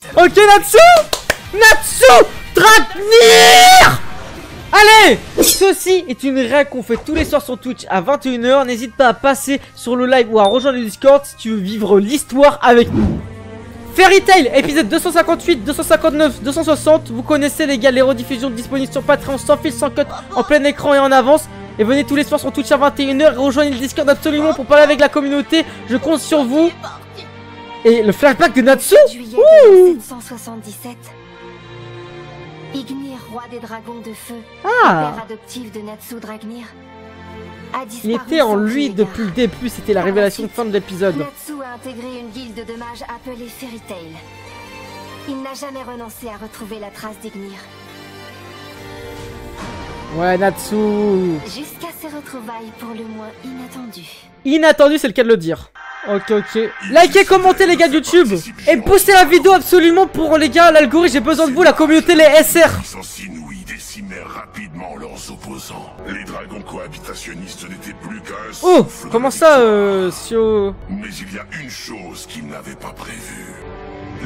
Ok Natsu, Dragnir. Allez, ceci est une règle qu'on fait tous les soirs sur Twitch à 21 h. N'hésite pas à passer sur le live ou à rejoindre le Discord si tu veux vivre l'histoire avec nous. Fairy Tail, épisode 258, 259, 260. Vous connaissez les gars, les rediffusions disponibles sur Patreon sans fil, sans cut, en plein écran et en avance. Et venez tous les soirs sur Twitch à 21 h. Rejoignez le Discord absolument pour parler avec la communauté. Je compte sur vous. Et le flashback de Natsu. Juillet 1777. Ignir, roi des dragons de feu, père adoptif de Natsu Dragnir, a disparu. Il était en sans lui qu'il depuis le début, c'était la révélation de fin de l'épisode. Natsu a intégré une guilde de mages appelée Fairy Tail. Il n'a jamais renoncé à retrouver la trace d'Ignir. Ouais, Natsu. Jusqu'à ses retrouvailles pour le moins inattendues. Inattendu, c'est le cas de le dire. Ok. Likez, commentez les gars de YouTube. Et boostez la vidéo absolument pour les gars, l'algorithme, j'ai besoin de vous, la communauté, les SR. Puissance inouïe décimèrent rapidement leurs opposants. Les dragons cohabitationnistes n'étaient plus qu'un souffle. Oh, comment ça, Sio? Mais il y a une chose qu'ils n'avaient pas prévue.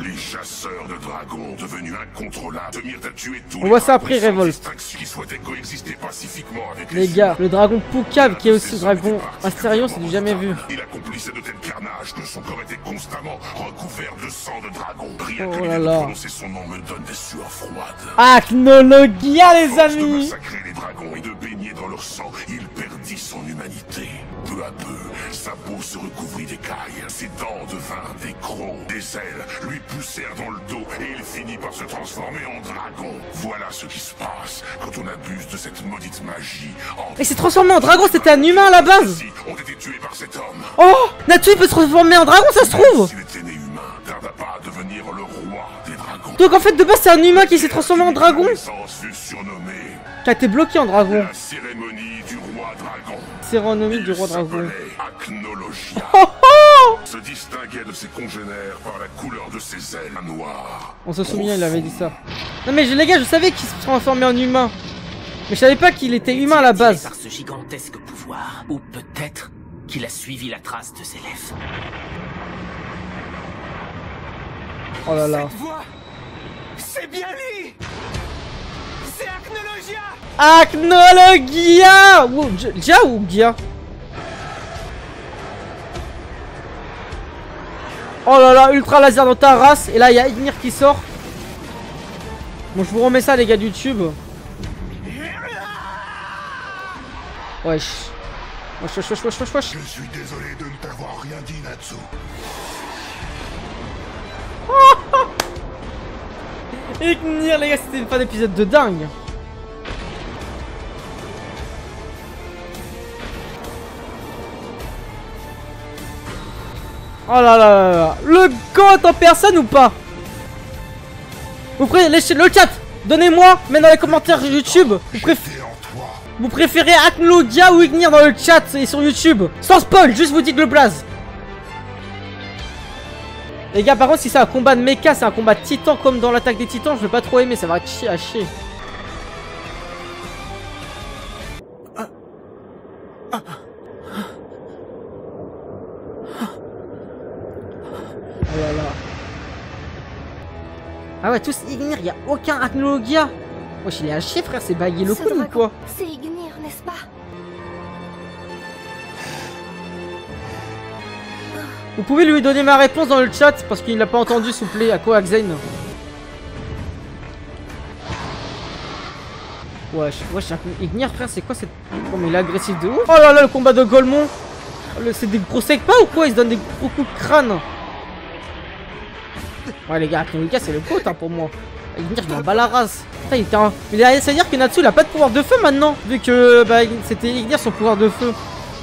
Les chasseurs de dragons, devenus incontrôlables, se mirent à tuer tous on voit ça après Révolte. qui souhaitaient coexister pacifiquement avec les gars, le dragon Poucave qui est aussi le dragon Astérion, c'est du jamais vu. Il accomplissait de tels carnages que son corps était constamment recouvert de sang de dragon. Rien Oh que là l'idée de là. prononcer son nom me donne des sueurs froides. Acnologia les Force de amis. massacrer les dragons et de baigner dans leur sang, il perdit son humanité. Peu à peu, sa peau se recouvrit d'écailles, ses dents devinrent des crocs, des ailes lui poussèrent dans le dos et il finit par se transformer en dragon. Voilà ce qui se passe quand on abuse de cette maudite magie. Et s'est transformé en dragon, c'était un humain à la base. Ceux-ci ont été tués par cet homme. Oh, Natsu il peut se transformer en dragon, ça se trouve. S'il était né humain, tarda pas à devenir le roi des dragons. Donc en fait de base c'est un humain qui s'est transformé en dragon. Sa naissance fut surnommée Qui a été bloqué en dragon. la cérémonie du roi dragon. Cérémonie Il du roi dragon. s'appelait Acnologia. Oh oh. Se distinguait de ses congénères par la couleur de ses ailes noires. On se souvient, il avait dit ça. Non mais les gars, je savais qu'il se transformait en humain. Mais je savais pas qu'il était humain à la base. Par ce gigantesque pouvoir, ou peut-être qu'il a suivi la trace de ses lèvres. Oh là là. Cette voix, c'est bien lui. C'est Acnologia. Acnologia. Wow, Gia ou Gia? Oh là là, ultra laser dans ta race. Et là, il y a Ignir qui sort. Bon, je vous remets ça, les gars de YouTube. Wesh. Wesh. Je suis désolé de ne t'avoir rien dit, Natsu. Ignir, les gars, c'était une fin d'épisode de dingue. Oh là là là là. Le GOAT en personne ou pas? Vous préférez le chat? Donnez-moi, mais dans les commentaires YouTube. Vous préférez Acnologia ou Ignir dans le chat et sur YouTube? Sans spoil, juste vous dites le blaze. Les gars, par contre, si c'est un combat de mecha, c'est un combat de titan comme dans l'attaque des titans, je vais pas trop aimer, ça va être chier à chier. Oh là là. Ah ouais, tous Ignir, y a aucun Acnologia. Wesh, il est à chier, frère, c'est bagué le Ce coup ou dragon, quoi? c'est Ignir, n'est-ce pas? Vous pouvez lui donner ma réponse dans le chat parce qu'il l'a pas entendu, s'il vous plaît, à quoi Axane? Wesh, Ignir, frère, c'est quoi cette. Oh, mais il est agressif de ouf. Oh là là, le combat de Golemon. C'est des gros secs pas ou quoi? Ils se donnent des gros coups de crâne. Ouais, les gars, Acnologia, c'est le pote hein, pour moi. Ignir, je m'en bats la race. Putain, il était un. Mais ça veut dire que Natsu, il a pas de pouvoir de feu maintenant. Vu que bah, c'était Ignir son pouvoir de feu.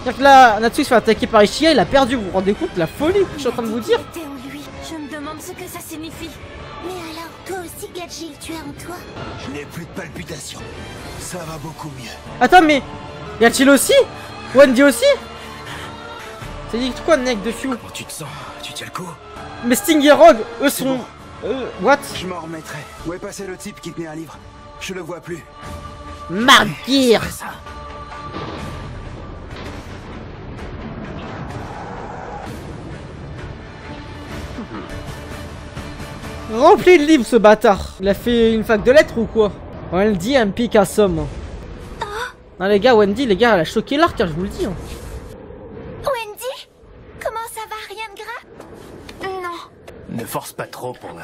C'est-à-dire que là, Natsu se fait attaquer par Ishia, il a perdu. Vous vous rendez compte de la folie que je suis en train de vous dire? Était en lui. Je me demande ce que ça signifie. Mais alors, toi aussi, Gadji, tu as en toi? Je n'ai plus de palpitations. Ça va beaucoup mieux. Attends, mais y a-t-il aussi? Wendy aussi? C'est dit quoi, Neck de Few? Comment tu te sens? Tu tiens le coup? Mais Sting et Rogue, eux sont. What? Je m'en remettrai. Où est passé le type qui tenait un livre? Je le vois plus. Martyr! Ça. Rempli de livres ce bâtard. Il a fait une fac de lettres ou quoi? Wendy elle me pique à somme. Non les gars, Wendy, les gars, elle a choqué l'arc, hein, je vous le dis. Hein. Wendy? Comment ça va? Rien de grave? Non. Ne force pas trop pour moi.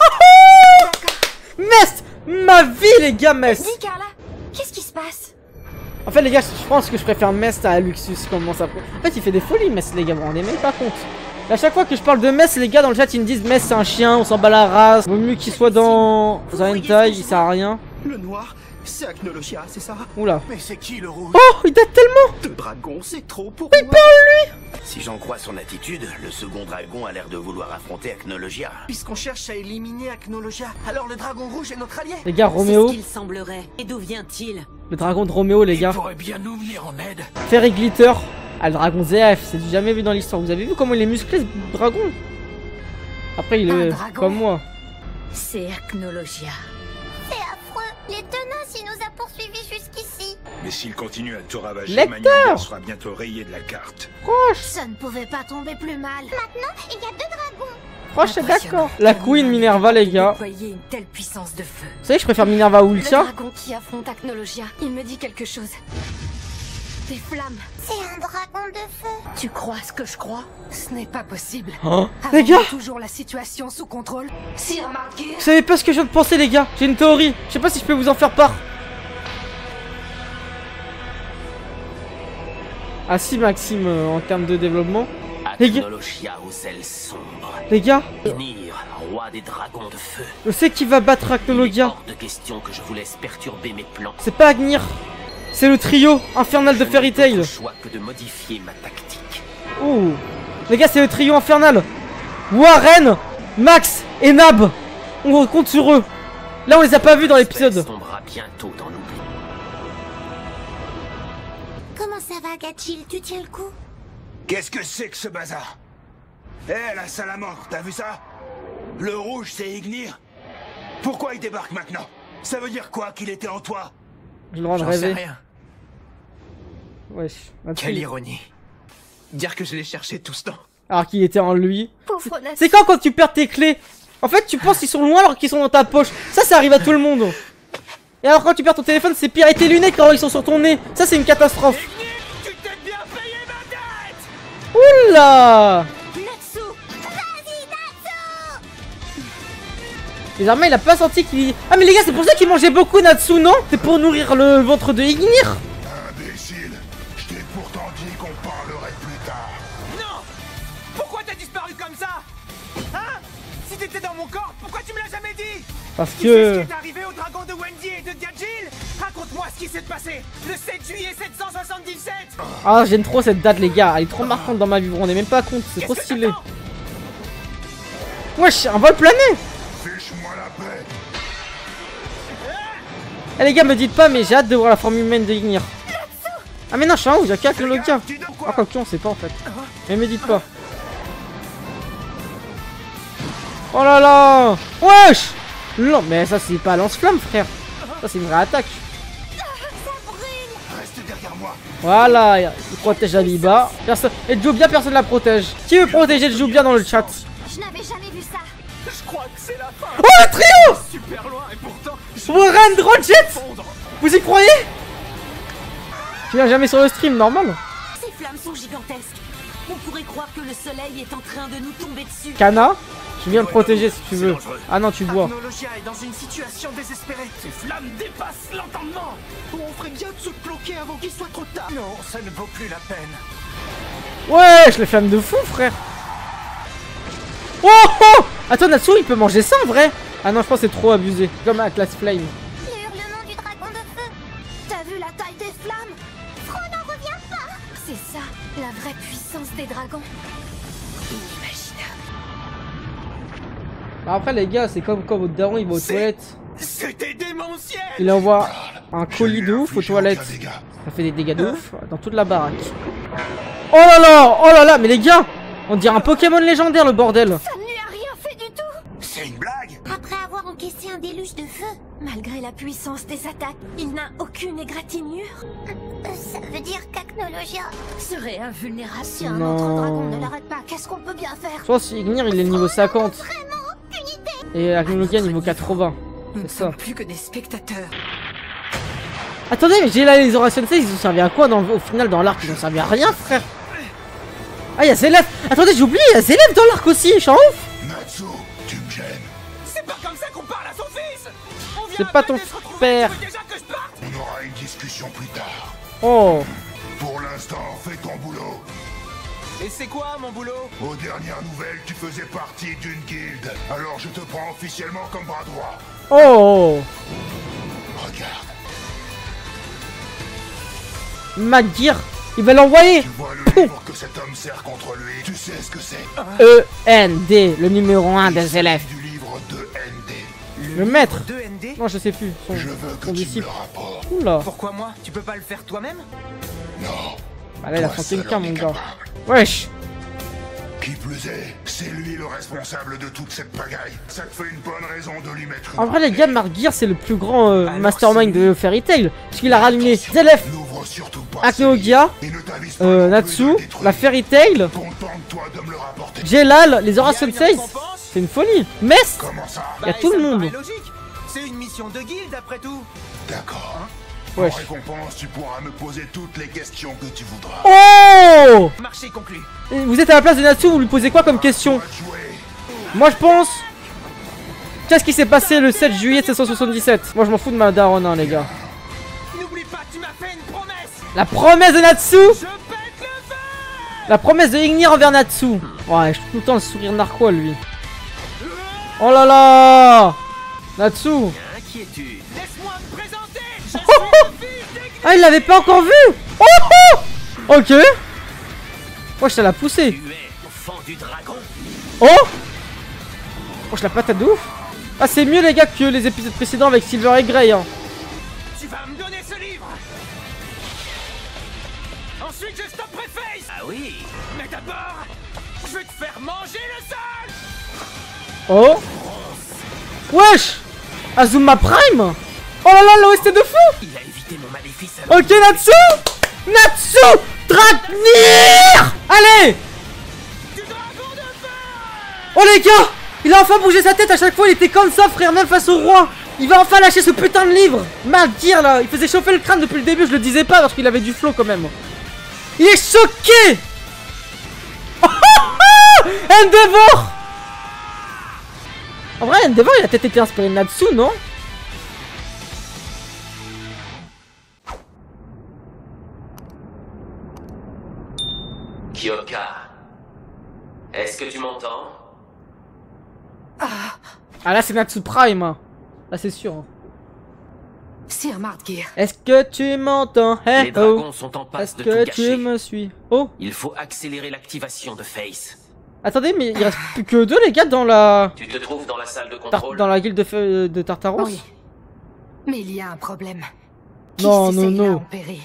Mest, ma vie les gars, Mest. Dis Carla, qu'est-ce qui se passe? En fait les gars, je pense que je préfère Mest à Luxus. Comment ça? En fait il fait des folies Mest les gars, vous vous rendez même pas compte. À chaque fois que je parle de Mest, les gars dans le chat ils me disent Mest c'est un chien, on s'en bat la race. Vaut mieux qu'il soit dans un hentai, il sert à rien. Le noir, c'est Acnologia, c'est ça? Oula. Mais c'est qui le rouge? Oh, il date tellement. Deux dragons, c'est trop pour Il moi. parle lui. Si j'en crois son attitude, le second dragon a l'air de vouloir affronter Acnologia. Puisqu'on cherche à éliminer Acnologia, alors le dragon rouge est notre allié. Les gars, C'est Roméo, ce qu'il semblerait. Et d'où vient-il? le dragon de Roméo les Il gars. pourrait bien nous venir en aide. Fairy Glitter. Ah le dragon ZF, c'est du jamais vu dans l'histoire. Vous avez vu comment il est musclé ce dragon? Après il Un est dragon. comme moi. C'est Acnologia. C'est affreux. Les tenaces, il nous a poursuivis jusqu'ici. Mais s'il continue à tout ravager, Lecteur Magnalia sera bientôt rayé de la carte. Proche, Ça ne pouvait pas tomber plus mal. Maintenant, il y a deux dragons. proche, c'est d'accord. La Queen Minerva les gars. Déployer une telle puissance de feu. Vous savez que je préfère Minerva ou Le Ultia. dragon qui affronte Acnologia, il me dit quelque chose. Des flammes. C'est un dragon de feu. Tu crois ce que je crois? Ce n'est pas possible. Oh, les gars, toujours la situation sous contrôle. Sir Markir. vous savez pas ce que je viens de penser les gars. J'ai une théorie. Je sais pas si je peux vous en faire part. Ah si Maxime en termes de développement. Les gars, Acnologia aux ailes sombres. les gars, Nir, roi des dragons de feu. je sais qui va battre Il est Acnologia. hors de question que je vous laisse perturber mes plans. C'est pas Agnir. C'est le trio infernal de Je Fairy n'ai Tail. d'autre choix que de modifier ma tactique. Oh. Les gars, c'est le trio infernal. Warren, Max et Nab. On compte sur eux. Là, on les a pas vus dans l'épisode. L'espèce tombera bientôt dans l'oubli. Comment ça va, Gatchil? Tu tiens le coup? Qu'est-ce que c'est que ce bazar? Eh, la salamandre, t'as vu ça? Le rouge, c'est Ignir? Pourquoi il débarque maintenant? Ça veut dire quoi qu'il était en toi? J'ai le droit de J'en sais rêver. rien. Wesh. Quelle ironie. Dire que je l'ai cherché tout ce temps. Alors qu'il était en lui. Pauvre Natsu. C'est quand tu perds tes clés? En fait, tu penses qu'ils sont loin alors qu'ils sont dans ta poche. Ça arrive à tout le monde. Et alors quand tu perds ton téléphone, c'est pire. Et tes lunettes quand ils sont sur ton nez. Ça, c'est une catastrophe. Tu t'es bien payé ma dette! Oula! Natsu. Vas-y, Natsu. Désormais, il a pas senti qu'il... Ah mais les gars, c'est pour ça qu'il mangeait beaucoup Natsu, non? C'est pour nourrir le ventre de Ignir. Imbécile, je t'ai pourtant dit qu'on parlerait plus tard. Non! Pourquoi t'as disparu comme ça? Hein? Si t'étais dans mon corps, pourquoi tu me l'as jamais dit? Parce Tu sais ce que... qui est arrivé au dragon de Wendy et de Gadjil? Raconte-moi ce qui s'est passé le 7 juillet 777. Ah, j'aime trop cette date, les gars. Elle est trop marquante dans ma vie, vous vous rendez même pas compte. C'est trop Qu'est-ce que stylé. t'attends? Wesh, un vol plané. Fiche-moi la paix. Eh les gars, me dites pas, mais j'ai hâte de voir la forme humaine de Ignir. Ah mais non, je suis en haut, j'ai qu'à le gars. Tu dors Ah quoi? quoi que on sait pas en fait. Mais me dites pas. Oh là là. Wesh. Non, mais ça c'est pas lance-flamme, frère. Ça c'est une vraie attaque. Reste derrière moi. Voilà, il protège Abiba. Personne... Et Jubia, personne la protège. Qui veut protéger Jubia dans le chat? Je n'avais jamais vu ça. Je crois que c'est la fin. Oh le trio. Super loin et pourtant. Warren, Drodjet. Vous y croyez? Tu viens jamais sur le stream, normal. Ces flammes sont gigantesques. On pourrait croire que le soleil est en train de nous tomber dessus. Kana, je viens te protéger si tu veux. dangereux. Ah non, tu bois. Acnologia est dans une situation désespérée. Ces flammes dépassent l'entendement. On ferait bien de se bloquer avant qu'il soit trop tard. Non, ça ne vaut plus la peine. Wesh, les flammes de fou, frère. Oh oh. Attends, Natsu, il peut manger ça en vrai? Ah non, je pense que c'est trop abusé. Comme à Class Flame. Le hurlement du dragon de feu. T'as vu la taille des flammes? Fro n'en revient pas. C'est ça, la vraie puissance des dragons. Inimaginable. Après, les gars, c'est comme quand votre daron il va aux toilettes. C'était démentiel. Il envoie un colis de ouf aux Infligé toilettes. aucun dégât. Ça fait des dégâts de ouf dans toute la baraque. Oh là là, mais les gars, on dirait un Pokémon légendaire le bordel. Ça ne lui a rien fait du tout. C'est une blague? Après avoir encaissé un déluge de feu, malgré la puissance des attaques, il n'a aucune égratignure. Ça veut dire qu'Acnologia Serait invulnérable. Si un Non. autre dragon ne l'arrête pas, qu'est-ce qu'on peut bien faire? Je pense qu'Ignir il est niveau 50. Vraiment aucune idée. Et Acme Logia niveau 80. Nous ne C'est ça. sommes plus que des spectateurs. Attendez, mais j'ai là les Horation 16, ils ont servi à quoi au final dans l'arc? Ils ont servi à rien, frère. Ah, y'a Zélef. Attendez, j'ai oublié, y'a Zélef dans l'arc aussi, je suis en ouf. Natsu, tu me gênes. C'est pas comme ça qu'on parle à son fils. On vient C'est à pas peine ton de se retrouver, père. tu veux déjà que je parte? On aura une discussion plus tard. Oh. Pour l'instant, fais ton boulot. Et c'est quoi mon boulot? Aux dernières nouvelles, tu faisais partie d'une guilde. Alors je te prends officiellement comme bras droit. Oh. Regarde, Magir, il va l'envoyer. tu vois le livre que cet homme sert contre lui. Tu sais ce que c'est. END, le numéro 1 des élèves. Du livre de ND. Le maître. 2ND? Non, je sais plus. Son, Je veux que son tu me disciple. le rapportes. Oula. Pourquoi moi? Tu peux pas le faire toi-même? Non. Ah là, il a toi senti seul le cas, en mon es gars. capable. Wesh. Qui plus est, c'est lui le responsable de toute cette pagaille. Ça te fait une bonne raison de lui mettre une En vrai, les raclée. gars, Margir, c'est le plus grand Alors, mastermind c'est de Fairy Tail. Parce qu'il a rallié Zélef, N'ouvre surtout pas Acme ce livre Logia, et ne t'avise pas non plus de Natsu, le détruire. la Fairy Tail, Contente-toi de me le rapporter. Jelal, les Horation Y a une 16. récompense? C'est une folie. Mest. Comment ça? Y a tout ça le me monde. paraît logique. C'est une mission de guilde après tout. D'accord. Wesh. En récompense, tu pourras me poser toutes les questions que tu voudras. Oh. Marché conclu. Et vous êtes à la place de Natsu, vous lui posez quoi comme question? Toi de jouer. Moi, je pense... Qu'est-ce qui s'est passé le 7 juillet 777? Moi, je m'en fous de ma daronne, hein, les gars. N'oublie pas, tu m'as fait une promesse. La promesse de Natsu. Je pète le feu. La promesse de Ignir envers Natsu. Ouais, je suis tout le temps le sourire narquois, lui. Oh là là. Natsu. Inquiétude. Laisse-moi me présenter. Je suis le fils d'Ignis. Ah, il l'avait pas encore vu. Oh, oh. Ok. Oh, je t'ai la poussé. Tu es enfant du dragon. Oh. Oh, je la patate de ouf. Ah, c'est mieux, les gars, que les épisodes précédents avec Silver et Grey, hein. Tu vas me donner ce livre. Ensuite, je stopperai Face. Ah oui. Mais d'abord, je vais te faire manger le sol. Oh. Wesh. Azuma Prime. Oh là là, l'OST de fou. Il a évité mon maléfice. Ok, Natsu. Natsu Dragnir. Allez. Du dragon de feu. Oh les gars, il a enfin bougé sa tête. À chaque fois il était comme ça, frère, même face au roi. Il va enfin lâcher ce putain de livre. Martyr là, il faisait chauffer le crâne depuis le début. Je le disais pas parce qu'il avait du flow quand même. Il est choqué. Endeavor. En vrai, Endeavor il a peut-être été inspiré de Natsu, non? Kyoka. Est-ce que tu m'entends? Ah là c'est Natsu Prime, hein. Là c'est sûr, hein. Sir Martgear, Est-ce que tu m'entends? Les Hey, dragons oh. sont en passe Est-ce de que tout tu gâcher. me suis? Oh. Il faut accélérer l'activation de Face. Attendez, mais il reste plus que deux les gars dans la... Tu te trouves dans la salle de contrôle? Dans la guilde de Tartaros. oui. Mais il y a un problème. Non, Qui non, s'essaye là non. en Péri.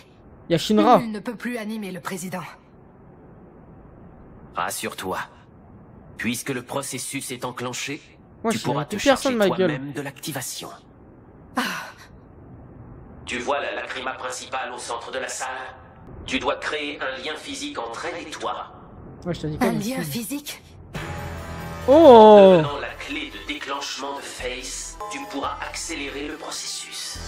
Il y a Shinra. Nul ne peut plus animer le président. Rassure-toi. Puisque le processus est enclenché, Moi, tu je pourras sais te plus personne, charger ma gueule. toi-même de l'activation. Tu vois la lacryma principale au centre de la salle? Tu dois créer un lien physique entre elle et toi. Ouais, je te dis Un quoi, lien monsieur. physique? Oh. Devenant la clé de déclenchement de Face, tu pourras accélérer le processus.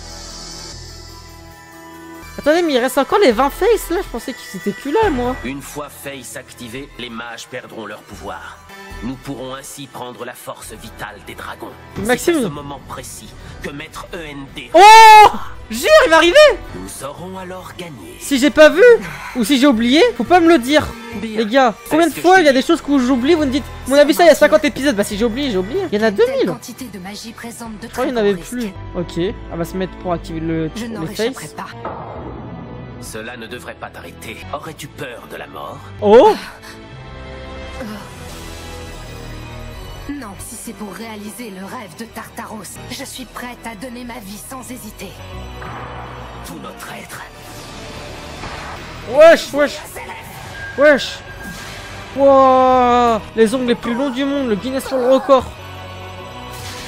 Attendez, mais il reste encore les 20 faces là. Je pensais qu'ils étaient plus là, moi. Une fois Face activé, les mages perdront leur pouvoir. Nous pourrons ainsi prendre la force vitale des dragons. Maxime. C'est à ce moment précis que Maître END... Oh. Jure, il va arriver. Nous aurons alors gagné. Si j'ai pas vu ou si j'ai oublié, faut pas me le dire. Bien. Les gars, combien de ce que fois je il y a t'ai des choses que j'oublie, vous me dites, on a vu ça il y a 50 épisodes. Bah si j'ai oublié, j'ai oublié. Il y en a Une telle 2000. quantité de magie présente de Oh, très il n'y en grands avait risques. plus. Ok, elle va se mettre pour activer Je n'en les réchapperai faces. pas. Cela ne devrait pas t'arrêter. Aurais-tu peur de la mort? Oh. Non, si c'est pour réaliser le rêve de Tartaros, je suis prête à donner ma vie sans hésiter. Tout notre être. Wesh, wesh. Wesh. Wouah. Les ongles les plus longs du monde, le Guinness sur le record.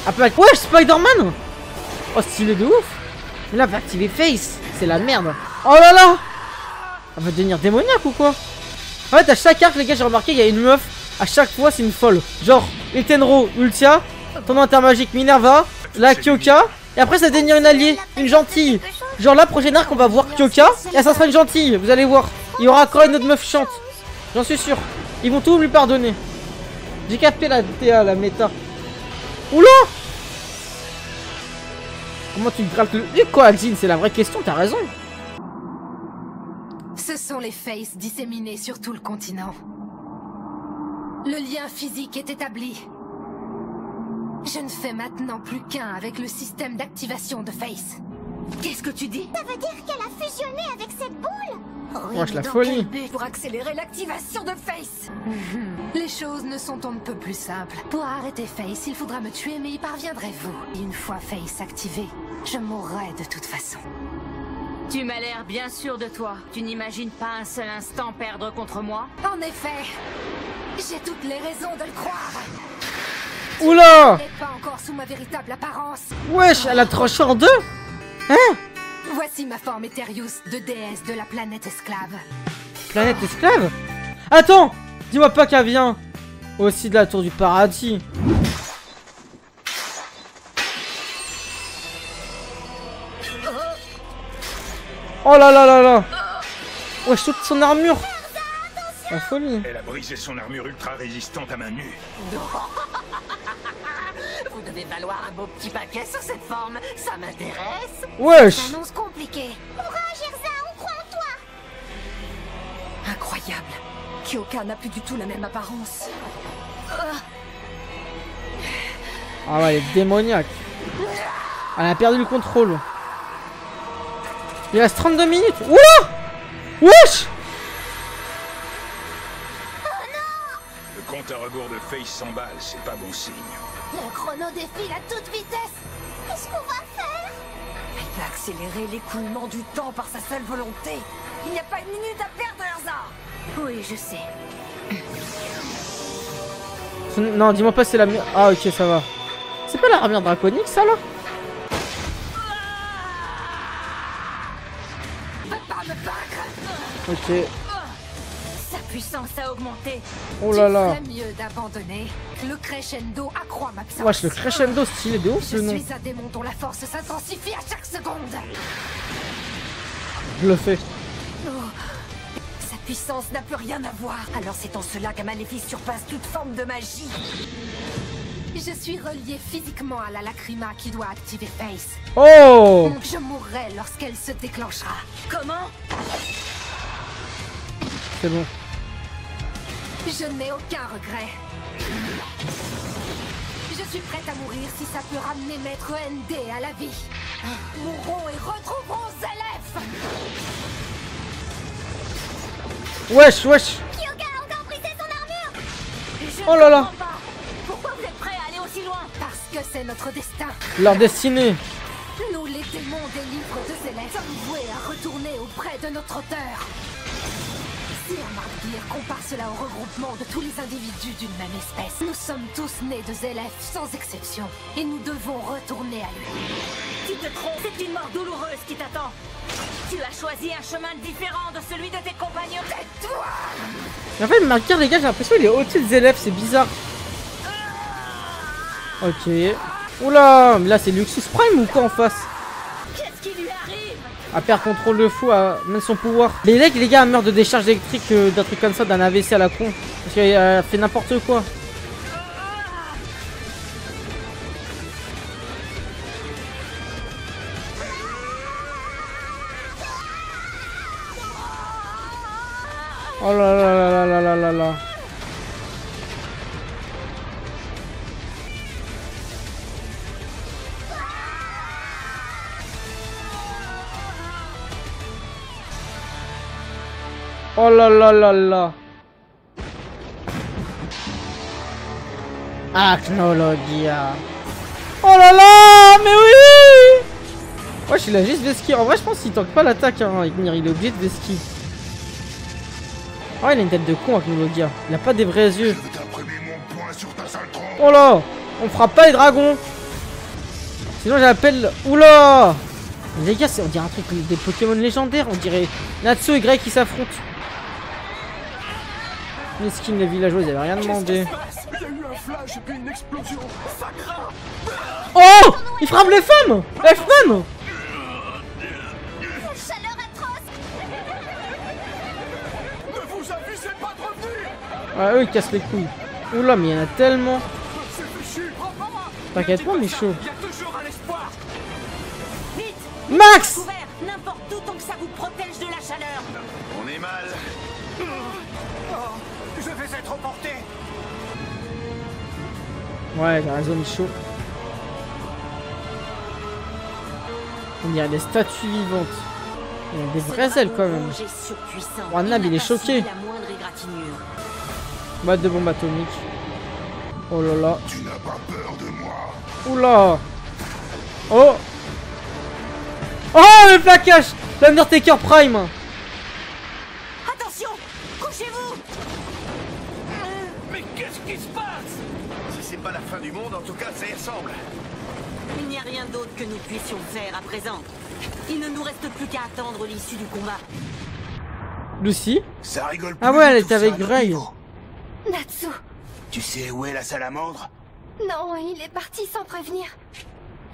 Après, wesh, Spider-Man. Oh, stylé de ouf. Mais là, elle va activer Face. C'est la merde. Oh là là. Elle va devenir démoniaque ou quoi? En fait, à chaque arc, les gars, j'ai remarqué, il y a une meuf. À chaque fois, c'est une folle. Genre, Iltenro, Ultia. ton intermagique Minerva, la Kyoka, et après ça devient une alliée, une gentille. Genre là, prochaine arc, on va voir Kyoka, et ça sera une gentille, vous allez voir. Il y aura encore une autre meuf chiante, j'en suis sûr. Ils vont tout lui pardonner. J'ai capté la TA, la méta. Oula! Comment tu grattes le... Et quoi, Jean? C'est la vraie question, t'as raison. Ce sont les Faces disséminés sur tout le continent. Le lien physique est établi. Je ne fais maintenant plus qu'un avec le système d'activation de Face. Qu'est-ce que tu dis? Ça veut dire qu'elle a fusionné avec cette boule? Oui, Wesh, la mais dans folie. quel but? Pour accélérer l'activation de Face. Les choses ne sont on ne peut plus simples. Pour arrêter Face, il faudra me tuer, mais y parviendrez-vous? Une fois Face activée, je mourrai de toute façon. Tu m'as l'air bien sûr de toi. Tu n'imagines pas un seul instant perdre contre moi? En effet, j'ai toutes les raisons de le croire. Oula! Tu n'es pas encore sous ma véritable apparence. Wesh, elle a tranché en deux? Hein? Voici ma forme Eterius, de déesse de la planète esclave. Planète esclave? Attends! Dis-moi pas qu'elle vient aussi de la tour du paradis. Oh là là là là! Wesh, toute son armure! La folie! Elle a brisé son armure ultra résistante à main nue. Vous devez valoir un beau petit paquet sur cette forme. Ça m'intéresse. Wesh! Ça annonce compliqué. Courage, Erza, on croit en toi. Incroyable. Kyoka n'a plus du tout la même apparence. Ah ouais, elle est démoniaque. Elle a perdu le contrôle. Il reste 32 minutes. Oula! Wesh! Le compte à rebours de Face s'emballe, c'est pas bon signe. Le chrono défile à toute vitesse. Qu'est-ce qu'on va faire? Elle va accélérer l'écoulement du temps par sa seule volonté. Il n'y a pas une minute à perdre, Erza. Oui, je sais. Non, dis-moi pas c'est la... Ah ok, ça va. C'est pas l'armure draconique ça là? Ok. Sa puissance a augmenté. Oh là là. Tu ferais mieux d'abandonner. Le crescendo accroît ma puissance. Wesh, le crescendo stylé de ouf Je le nom. suis un démon dont la force s'intensifie à chaque seconde. Je le fais. Sa puissance n'a plus rien à voir. Alors c'est en cela qu'un maléfice surpasse toute forme de magie. Je suis relié physiquement à la lacrima qui doit activer Face. Oh! Donc je mourrai lorsqu'elle se déclenchera. Comment? C'est bon. Je n'ai aucun regret. Je suis prête à mourir si ça peut ramener Maître ND à la vie. Mourons et retrouverons Zélef. Wesh, wesh. Kyoka a encore brisé son armure. Oh là là. comprends pas. Pourquoi vous êtes prêts à aller aussi loin? Parce que c'est notre destin. Leur destinée. Nous, les démons des livres de Zélef, sommes voués à retourner auprès de notre auteur. Sir Mardir compare cela au regroupement de tous les individus d'une même espèce. Nous sommes tous nés de Zélef, sans exception, et nous devons retourner à lui. Tu te trompes, c'est une mort douloureuse qui t'attend. Tu as choisi un chemin différent de celui de tes compagnons. Tais-toi! En fait, Marqueur, les gars, j'ai l'impression qu'il est au-dessus des élèves, c'est bizarre. Ok. Oula, mais là c'est Luxus Prime ou quoi en face? Qu'est-ce qui lui arrive? À perdre contrôle de fou, à mettre son pouvoir. Les gars meurent de décharge électrique, d'un truc comme ça, d'un AVC à la con. Parce qu'elle a fait n'importe quoi. Oh là là là là là là là là. Oh là là là là. Acnologia. Oh là là, mais oui. Wesh, il a juste Veski. En vrai, je pense qu'il tank pas l'attaque, hein, Ignir. Il est obligé de Veski. Oh, il a une tête de con, Acnologia. Il a pas des vrais yeux. Oh là, on frappe pas les dragons. Sinon, j'appelle. Oula. Les gars, on dirait un truc des Pokémon légendaires. On dirait Natsu et Grey qui s'affrontent. Mesquine, les villageois, ils avaient rien demandé. un flash et puis une explosion. Ça craint. Oh, il frappe les femmes. F-Man. Chaleur atroce. Ne vous avisez pas de revenir. Ah, eux ils cassent les couilles. Oula, mais il y en a tellement. C'est fichu. T'inquiète pas, mais chaud. Il y a toujours un espoir. Vite! Max. Couvert, n'importe où tant que ça vous protège de la chaleur. On est mal. Oh, je vais être emporté. Ouais, la zone est chaud. Il y a des statues vivantes. Il y a des vraies ailes quand même. Wanab, il est choqué. Batte de bombe atomique. Oh là là. Tu n'as pas peur de moi. Oula. Oh. Oh, le plaquage. L'Undertaker Prime. Attention! Couchez-vous! Mais qu'est-ce qui se passe? Si c'est pas la fin du monde, en tout cas, ça y ressemble. Il n'y a rien d'autre que nous puissions faire à présent. Il ne nous reste plus qu'à attendre l'issue du combat. Lucy. Ça rigole plus. Ah ouais, elle du tout, était avec ça, à notre Grey. niveau. Natsu. Tu sais où est la salamandre? Non, il est parti sans prévenir.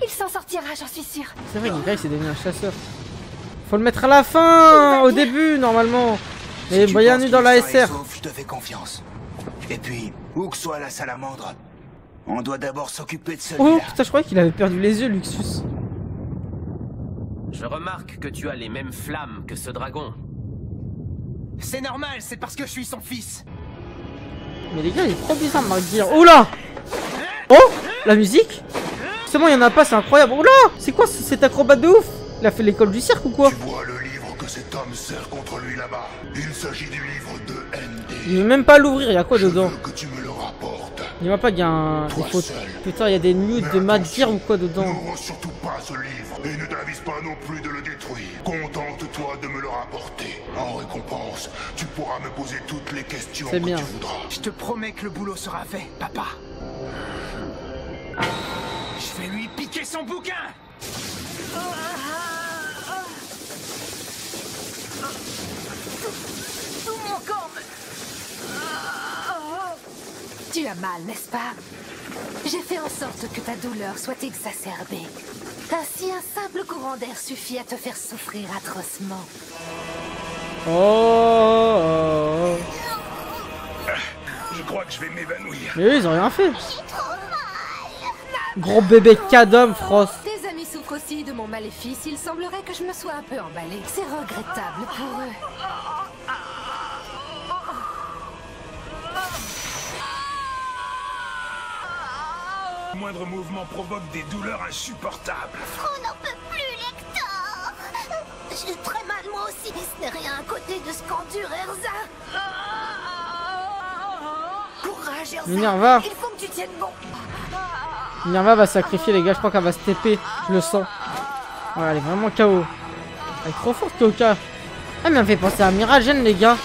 Il s'en sortira, j'en suis sûre. C'est vrai que Grey c'est devenu un chasseur. Faut le mettre à la fin, au début normalement. Mais Si tu bienvenue penses dans la qu'il est sain et SR. sauf, je te fais confiance. Et puis, où que soit la salamandre, on doit d'abord s'occuper de Oh celui-là. putain, je croyais qu'il avait perdu les yeux, Luxus. Je remarque que tu as les mêmes flammes que ce dragon. C'est normal, c'est parce que je suis son fils. Mais les gars, il est trop bizarre, Mark Gear. Oula. Oh, la musique. C'est bon, il y en a pas, c'est incroyable. Oula, c'est quoi cet acrobate de ouf? Il a fait l'école du cirque ou quoi? Tu vois le livre que cet homme sert contre lui là-bas. Il s'agit du livre de ND. Il veut même pas l'ouvrir, il y a quoi Je dedans? veux que tu me le rapportes. Il va pas qu'il y a un... des Toi photos. seul. Putain, il y a des nudes Mais de Matt attention, Gear ou quoi dedans? N'ouvre surtout pas ce livre et ne t'avise pas non plus de le détruire. Contente-toi de me le rapporter. En récompense, tu pourras me poser toutes les questions C'est que bien. tu voudras. Je te promets que le boulot sera fait, papa. Je vais lui piquer son bouquin. Tout mon corps me... Tu as mal, n'est-ce pas? J'ai fait en sorte que ta douleur soit exacerbée. Ainsi, un simple courant d'air suffit à te faire souffrir atrocement. Oh. Je crois que je vais m'évanouir. Mais eux, ils ont rien fait. Gros bébé cadom, Frost. Tes amis souffrent aussi de mon maléfice. Il semblerait que je me sois un peu emballée. C'est regrettable pour eux. Le moindre mouvement provoque des douleurs insupportables. On n'en peut plus, Lector. J'ai très mal, moi aussi. Ce n'est rien à côté de ce qu'endure Erza. Courage, Erza. Minerva. Il faut que tu tiennes bon. Minerva va sacrifier, les gars. Je crois qu'elle va se TP. Je le sens. Ouais, elle est vraiment KO. Elle est trop forte, Koka. Ah, mais elle me fait penser à Miragen, les gars.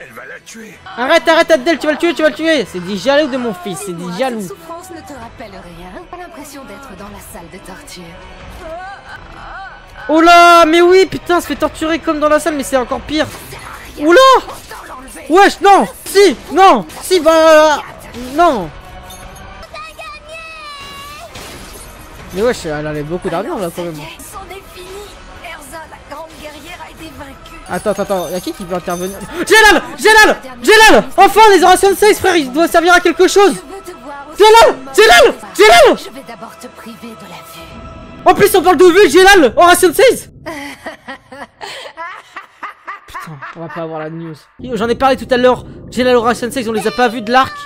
Elle va la tuer. Arrête, arrête, Abdel, tu vas le tuer. C'est dit jaloux de mon fils, c'est dit Dis-moi, jaloux. cette souffrance ne te rappelle rien. J'ai l'impression d'être dans la salle de torture. Oh là, mais oui, putain, se fait torturer comme dans la salle, mais c'est encore pire. Oula. Wesh, non. Si, bah... Non. Mais wesh, elle avait beaucoup d'argent, là, quand même. C'en est fini. Erza, la grande guerrière, a été vaincue. Attends, y'a qui peut intervenir? Jelal. Enfin, les Horation 16, frère, il doit servir à quelque chose. Je veux te voir aussi Jelal. Je vais d'abord te priver de la vue. En plus, on parle de vue, Jelal, Horation 16. Putain, on va pas avoir la news. J'en ai parlé tout à l'heure. Jelal, Horation 16, on les a pas vus de l'arc.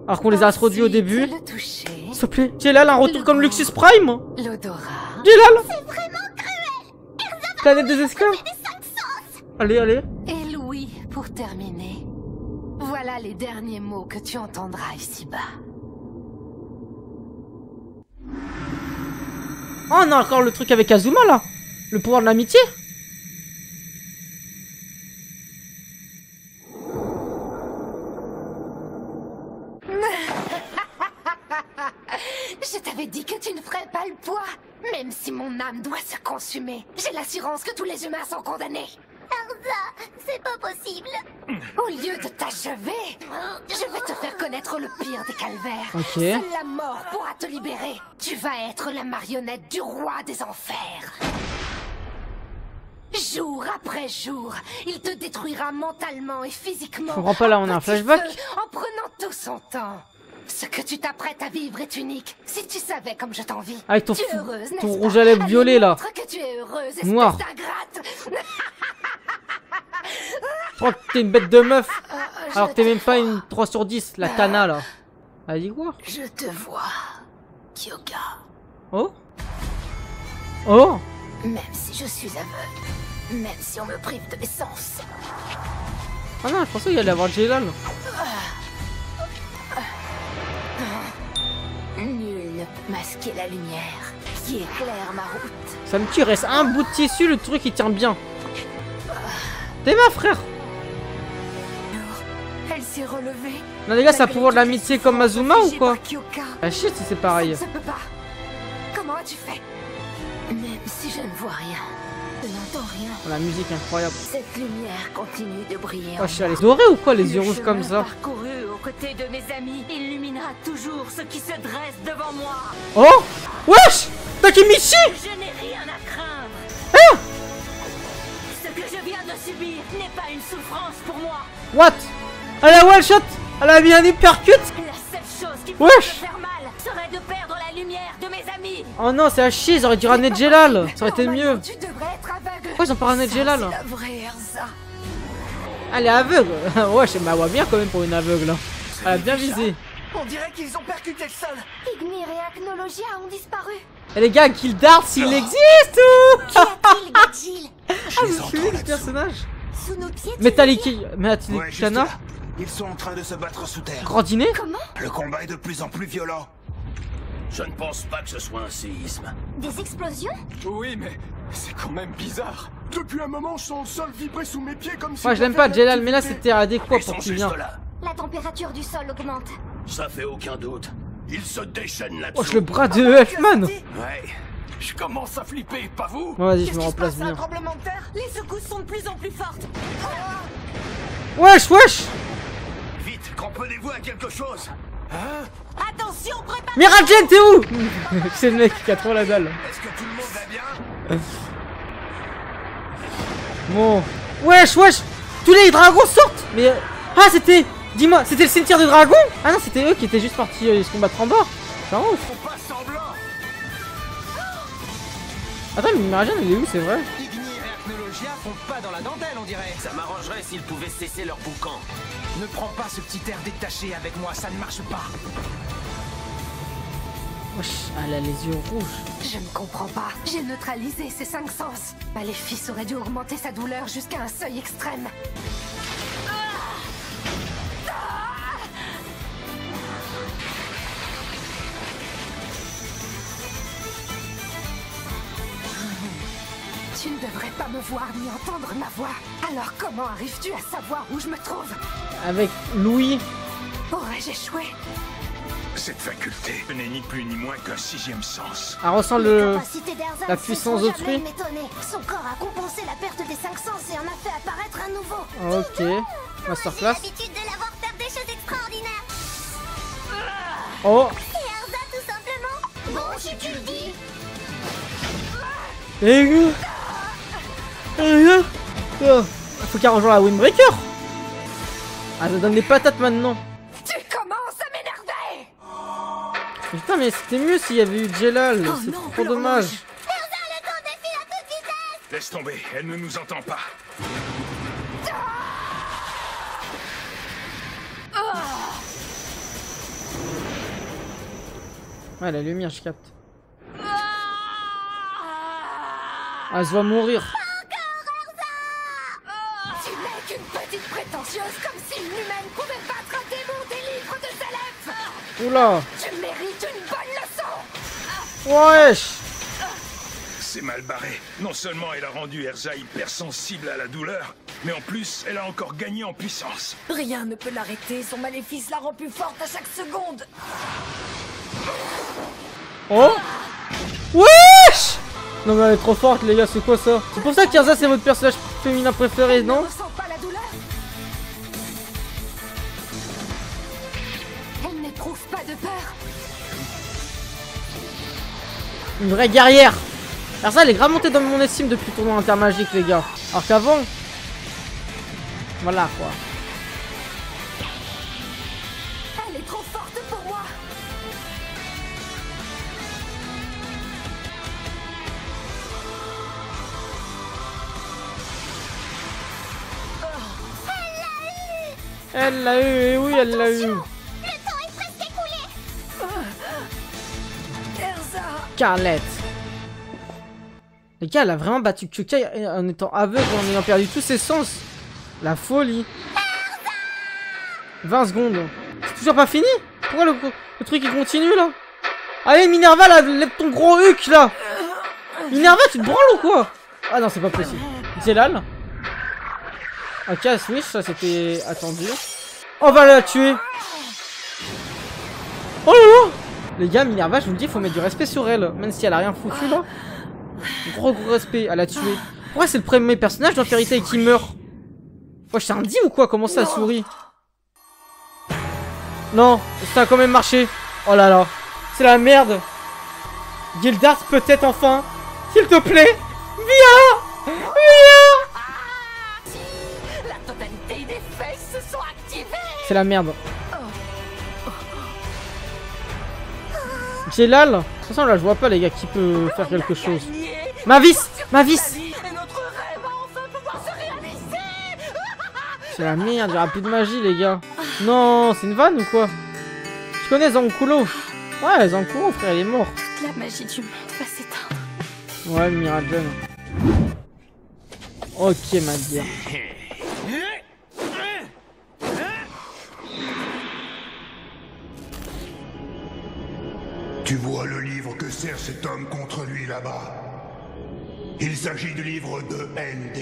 Alors qu'on les a introduits au début. Le toucher, S'il te plaît, Jelal, un retour comme Luxus Prime. l'odorat. Jelal. C'est vraiment cruel. Planète des esclaves. Des 5 sens. Allez. Et Louis, pour terminer. Voilà les derniers mots que tu entendras ici-bas. Oh, on a encore le truc avec Azuma, là. Le pouvoir de l'amitié. Je t'avais dit que tu ne ferais pas le poids. Même si mon âme doit se consumer, j'ai l'assurance que tous les humains sont condamnés. Erza, c'est pas possible. Au lieu de t'achever, je vais te faire connaître le pire des calvaires. Ok. Seule la mort pourra te libérer. Tu vas être la marionnette du roi des enfers. Jour après jour, il te détruira mentalement et physiquement. Je comprends pas là, on a un flashback. En prenant tout son temps. Ce que tu t'apprêtes à vivre est unique. Si tu savais comme je t'envie. Avec ton, tu es heureuse, n'est-ce ton pas? rouge à lèvres violet là. Montre que tu es heureuse, espèce Noir. d'ingrate. Je crois que t'es une bête de meuf. Je Alors que t'es même te pas vois. une 3 sur 10, la Tana là. Elle a dit quoi? Je te vois, Kyoka. Oh? Oh? Même si je suis aveugle, même si on me prive de mes sens. Ah non, je pensais qu'il allait avoir Jelal. Nul ne peut masquer la lumière qui éclaire ma route. Ça me tue, il reste un bout de tissu, le truc il tient bien. T'es ma frère. Elle s'est relevée. Non les gars, ça a pouvoir de l'amitié comme Azuma ou quoi? Kyoka. Ah shit si c'est pareil. Ça ne se peut pas. Comment as-tu fait? Même si je ne vois rien, je n'entends rien. Oh, la musique incroyable. Cette lumière continue de briller. Oh, je suis allé doré ou quoi les yeux rouges comme ça? Parcouru aux côtés de mes amis illuminera toujours ce qui se dresse devant moi. Oh? Wesh! Takemichi! Je n'ai rien à craindre. Hein? Ce que je viens de subir n'est pas une souffrance pour moi. What? Elle a one shot! Elle a mis un hypercut! La seule chose qui pourrait me Wesh! faire mal serait de perdre la lumière de mes amis. Oh non, c'est à chier, ils auraient dû ramener Jelal! Ça aurait été Normalement, mieux! Tu devrais être aveugle. Pourquoi ils ont pas ramené Ça, Jelal? c'est la vraie Erza. Elle est aveugle! Ouais, je m'avoue bien quand même pour une aveugle. Elle a bien visé. On dirait qu'ils ont percuté le sol. Ignir et Acnologia ont disparu. Et les gars, Gildart, s'il existe ou? Qu'y a-t-il, Gajil? Ah, je suis le personnage! Sous nos pieds, tu Metallic... Ouais, Metallic juste Kana? là. Ils sont en train de se battre sous terre. Grand dîner? Comment? Le combat est de plus en plus violent. Je ne pense pas que ce soit un séisme. Des explosions? Oui, mais c'est quand même bizarre. Depuis un moment, je sens le sol vibrer sous mes pieds comme si... Moi je l'aime pas Jelal, mais là c'était adéquat Ils pour sont qu'il juste vienne. là. La température du sol augmente. Ça fait aucun doute. Ils se déchaînent là-dessous. Oh, le bras de Elfman! Ouais. Je commence à flipper, pas vous? Ouais, vas-y, je Qu'est-ce me qui se remplace passe, un bien. tremblement de terre? Les secousses sont de plus en plus fortes. Wesh, wesh! Vite, cramponnez-vous à quelque chose. Attention, prépare. Miragen, t'es où? C'est le mec qui a trop la dalle. Est-ce que tout le monde va bien? Bon. Wesh, wesh! Tous les dragons sortent! Mais. Ah, c'était. Dis-moi, c'était le cimetière des dragons? Ah non, c'était eux qui étaient juste partis se combattre en bas. C'est un ouf. Faut pas semblant. Attends, mais Miragen, il est où, c'est vrai? Ignir et Acnologia font pas dans la dentelle, on dirait. Ça m'arrangerait s'ils pouvaient cesser leur boucan. Ne prends pas ce petit air détaché avec moi, ça ne marche pas. Wesh, elle a les yeux rouges. Je ne comprends pas. J'ai neutralisé ses 5 sens. Maléfice aurait dû augmenter sa douleur jusqu'à un seuil extrême. Tu ne devrais pas me voir ni entendre ma voix. Alors comment arrives-tu à savoir où je me trouve? Avec Louis. Aurais-je échoué? Cette faculté n'est ni plus ni moins qu'un sixième sens. Elle ressent Les le. capacités d'Erza la ne puissance cesseront jamais d'autrui. de m'étonner. Son corps a compensé la perte des 5 sens et en a fait apparaître un nouveau. Ok. Masterclass. J'ai l'habitude de la voir faire des choses extraordinaires. Oh. C'est Erza tout simplement. Bon, si tu le dis. Les gars. Les gars. Oh. Faut qu'elle rejoigne la Windbreaker. Ah, ça donne des patates maintenant. Tu commences à m'énerver! Putain, mais c'était mieux s'il y avait eu Jelal. Oh C'est non, trop dommage. Erza, le temps défile à toute vitesse. Laisse tomber, elle ne nous entend pas. Ouais, la lumière, je capte. Ah, elle se va mourir. Tu n'es qu'une petite prétentieuse comme si une humaine pouvait battre un démon des livres de Zélef! Oula. Tu mérites une bonne leçon! Wesh. C'est mal barré. Non seulement elle a rendu Erza hypersensible à la douleur, mais en plus, elle a encore gagné en puissance. Rien ne peut l'arrêter. Son maléfice la rend plus forte à chaque seconde. Oh. Wesh. Non mais elle est trop forte les gars, c'est quoi ça? C'est pour ça qu'Erza c'est votre personnage féminin préféré, non? Ne ressent pas la douleur. Elle n'éprouve pas de peur. Une vraie guerrière. Alors ça, elle est grave montée dans mon estime depuis le tournoi intermagique, les gars. Alors qu'avant... Voilà, quoi. Elle est trop forte pour moi. Elle l'a eu, oui, elle l'a eu. Le temps est presque écoulé. Erza. Scarlett. Les gars, elle a vraiment battu Chukai en étant aveugle, en ayant perdu tous ses sens. La folie. 20 secondes. C'est toujours pas fini? Pourquoi le truc il continue là? Allez Minerva, là, lève ton gros huc là. Minerva, tu te branles ou quoi? Ah non, c'est pas possible. Zelal. Ok, Switch, ça c'était attendu. On va la tuer. Oh là là. Les gars, Minerva, je vous le dis, faut mettre du respect sur elle. Même si elle a rien foutu là. Gros respect à la tuer. Pourquoi c'est le premier personnage dans Fairy Tail qui meurt? Wesh, c'est un dit ou quoi? Comment ça, sourit? Non, ça a quand même marché. Oh là là, c'est la merde. Gildart, peut-être enfin. S'il te plaît, viens. La totalité des fesses se sont activées. C'est la merde. Jelal. De toute façon, là, je vois pas, les gars, qui peut faire quelque chose. Mavis. Et notre rêve va enfin pouvoir se réaliser. C'est la merde, j'aurai plus de magie, les gars. Non, c'est une vanne ou quoi? Je connais Zanculo. Ouais, Zanculo, frère, il est mort. Toute la magie du monde va s'éteindre. Ouais, Miragen. Ok, ma dire. Tu vois le livre que sert cet homme contre lui là-bas? Il s'agit du livre de ND.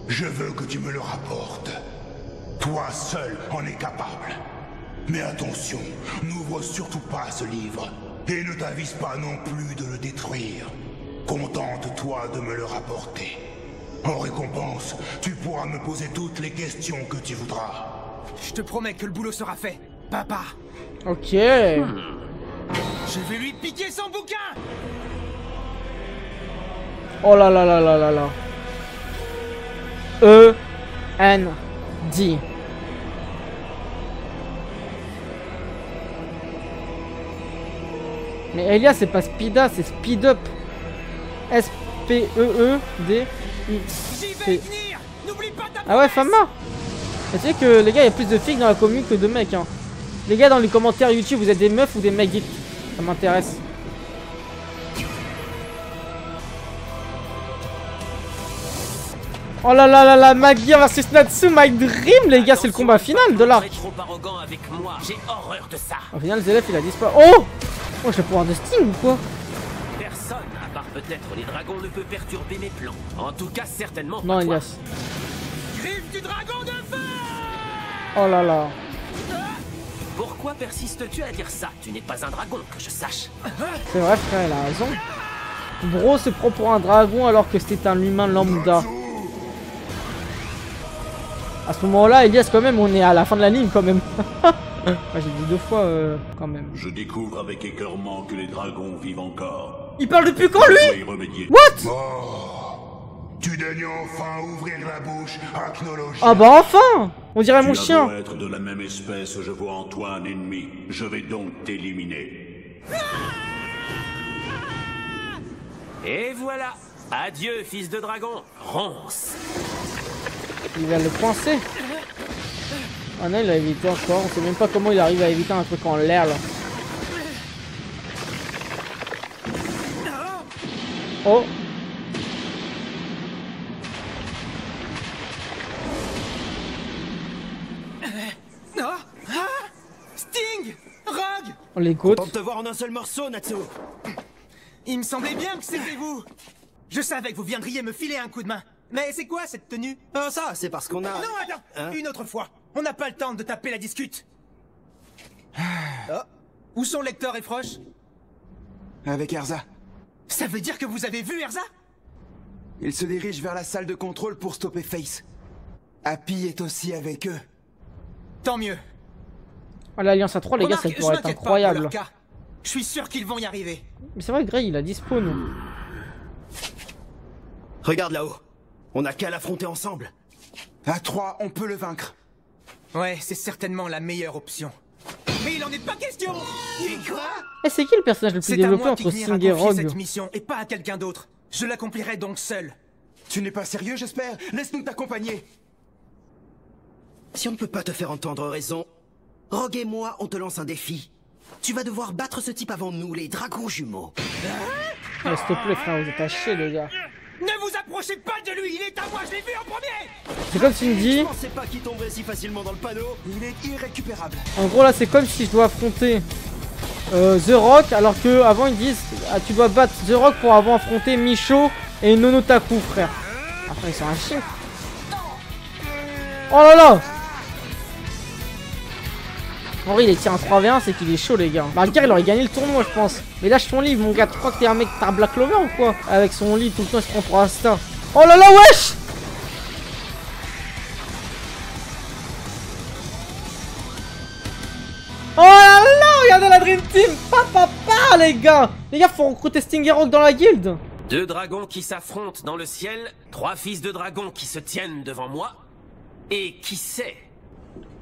Je veux que tu me le rapportes. Toi seul en es capable. Mais attention, n'ouvre surtout pas ce livre. Et ne t'avise pas non plus de le détruire. Contente-toi de me le rapporter. En récompense, tu pourras me poser toutes les questions que tu voudras. Je te promets que le boulot sera fait, papa. Ok. Je vais lui piquer son bouquin. Oh là là là là là là. E-N-D. Mais Elia, c'est pas Speeda, c'est Speed Up. S-P-E-E-D-I-C. Ah ouais, Fama. Et tu sais que les gars, il y a plus de filles dans la commune que de mecs, hein. Les gars, dans les commentaires YouTube, vous êtes des meufs ou des mecs geeks? Ça m'intéresse. Oh là là là là, Magia versus Natsu, My Dream, les gars, c'est le combat final de l'arc. Trop arrogant avec moi, j'ai horreur de ça. Au final, Zelef, il a disparu. Oh! Oh, j'ai le pouvoir de Sting ou quoi? Personne, à part peut-être les dragons, ne peut perturber mes plans. En tout cas, certainement Non, pas toi. Elias. Griffe du dragon de feu. Oh là là. Pourquoi persistes-tu à dire ça? Tu n'es pas un dragon, que je sache. C'est vrai, frère, il a raison. Bro se prend pour un dragon alors que c'était un humain lambda. À ce moment-là, Elias, quand même, on est à la fin de la ligne, quand même. J'ai dit 2 fois, quand même. Je découvre avec écœurement que les dragons vivent encore. Il parle depuis quand, lui? Y remédier. What? Tu daignes enfin ouvrir la bouche à Chnologia. Ah bah enfin! On dirait mon Tu as chien. beau être de la même espèce, je vois en toi un ennemi. Je vais donc t'éliminer. Et voilà. Adieu, fils de dragon. Ronce. Il va le coincer. Ah non, il a évité encore. On sait même pas comment il arrive à éviter un truc en l'air, là. Oh! Sting, Rogue. On les côtes. Content de te voir en un seul morceau, Natsu. Il me semblait bien que c'était vous. Je savais que vous viendriez me filer un coup de main. Mais c'est quoi cette tenue? Ah ça, c'est parce qu'on a... Non, attends, une autre fois. On n'a pas le temps de taper la discute. Oh. Où sont Lecteur et Frosh? Avec Erza. Ça veut dire que vous avez vu Erza? Ils se dirigent vers la salle de contrôle pour stopper Face. Happy est aussi avec eux. Tant mieux. Ah, l'Alliance A3, les gars, ça pourrait être incroyable. Je suis sûr qu'ils vont y arriver. Mais c'est vrai que Grey, il a dispawn. Regarde là-haut. On n'a qu'à l'affronter ensemble. À 3, on peut le vaincre. Ouais, c'est certainement la meilleure option. Mais il en est pas question. Quoi? Eh, c'est qui le personnage le plus développé entre Sting et Rogue? Cette mission et pas à quelqu'un d'autre. Je l'accomplirai donc seul. Tu n'es pas sérieux, j'espère? Laisse-nous t'accompagner. Si on ne peut pas te faire entendre raison, Rogue et moi, on te lance un défi. Tu vas devoir battre ce type avant nous, les dragons jumeaux. Oh, s'il te plaît, frère, vous êtes à chier, les gars. Ne vous approchez pas de lui, il est à moi, je l'ai vu en premier. C'est comme si me dit... Je pensais pas qu'il tomberait si facilement dans le panneau. Il est irrécupérable. En gros, là, c'est comme si je dois affronter The Rock, alors que avant ils disent ah, tu dois battre The Rock pour avoir affronté Micho et Nonotaku, frère. Après, ils sont à chier. Oh là là! En vrai, il est tiré un 3v1, c'est qu'il est chaud, les gars. Bah, le gars, il aurait gagné le tournoi, je pense. Mais lâche ton livre, mon gars. Tu crois que t'es un mec, t'as un Black Clover ou quoi? Avec son lit, tout le temps, il se prend pour Asta. Oh là là, wesh! Oh là là, regardez la Dream Team! Papa, les gars! Les gars, faut recruter Sting et Rogue dans la guilde! 2 dragons qui s'affrontent dans le ciel, 3 fils de dragons qui se tiennent devant moi, et qui sait,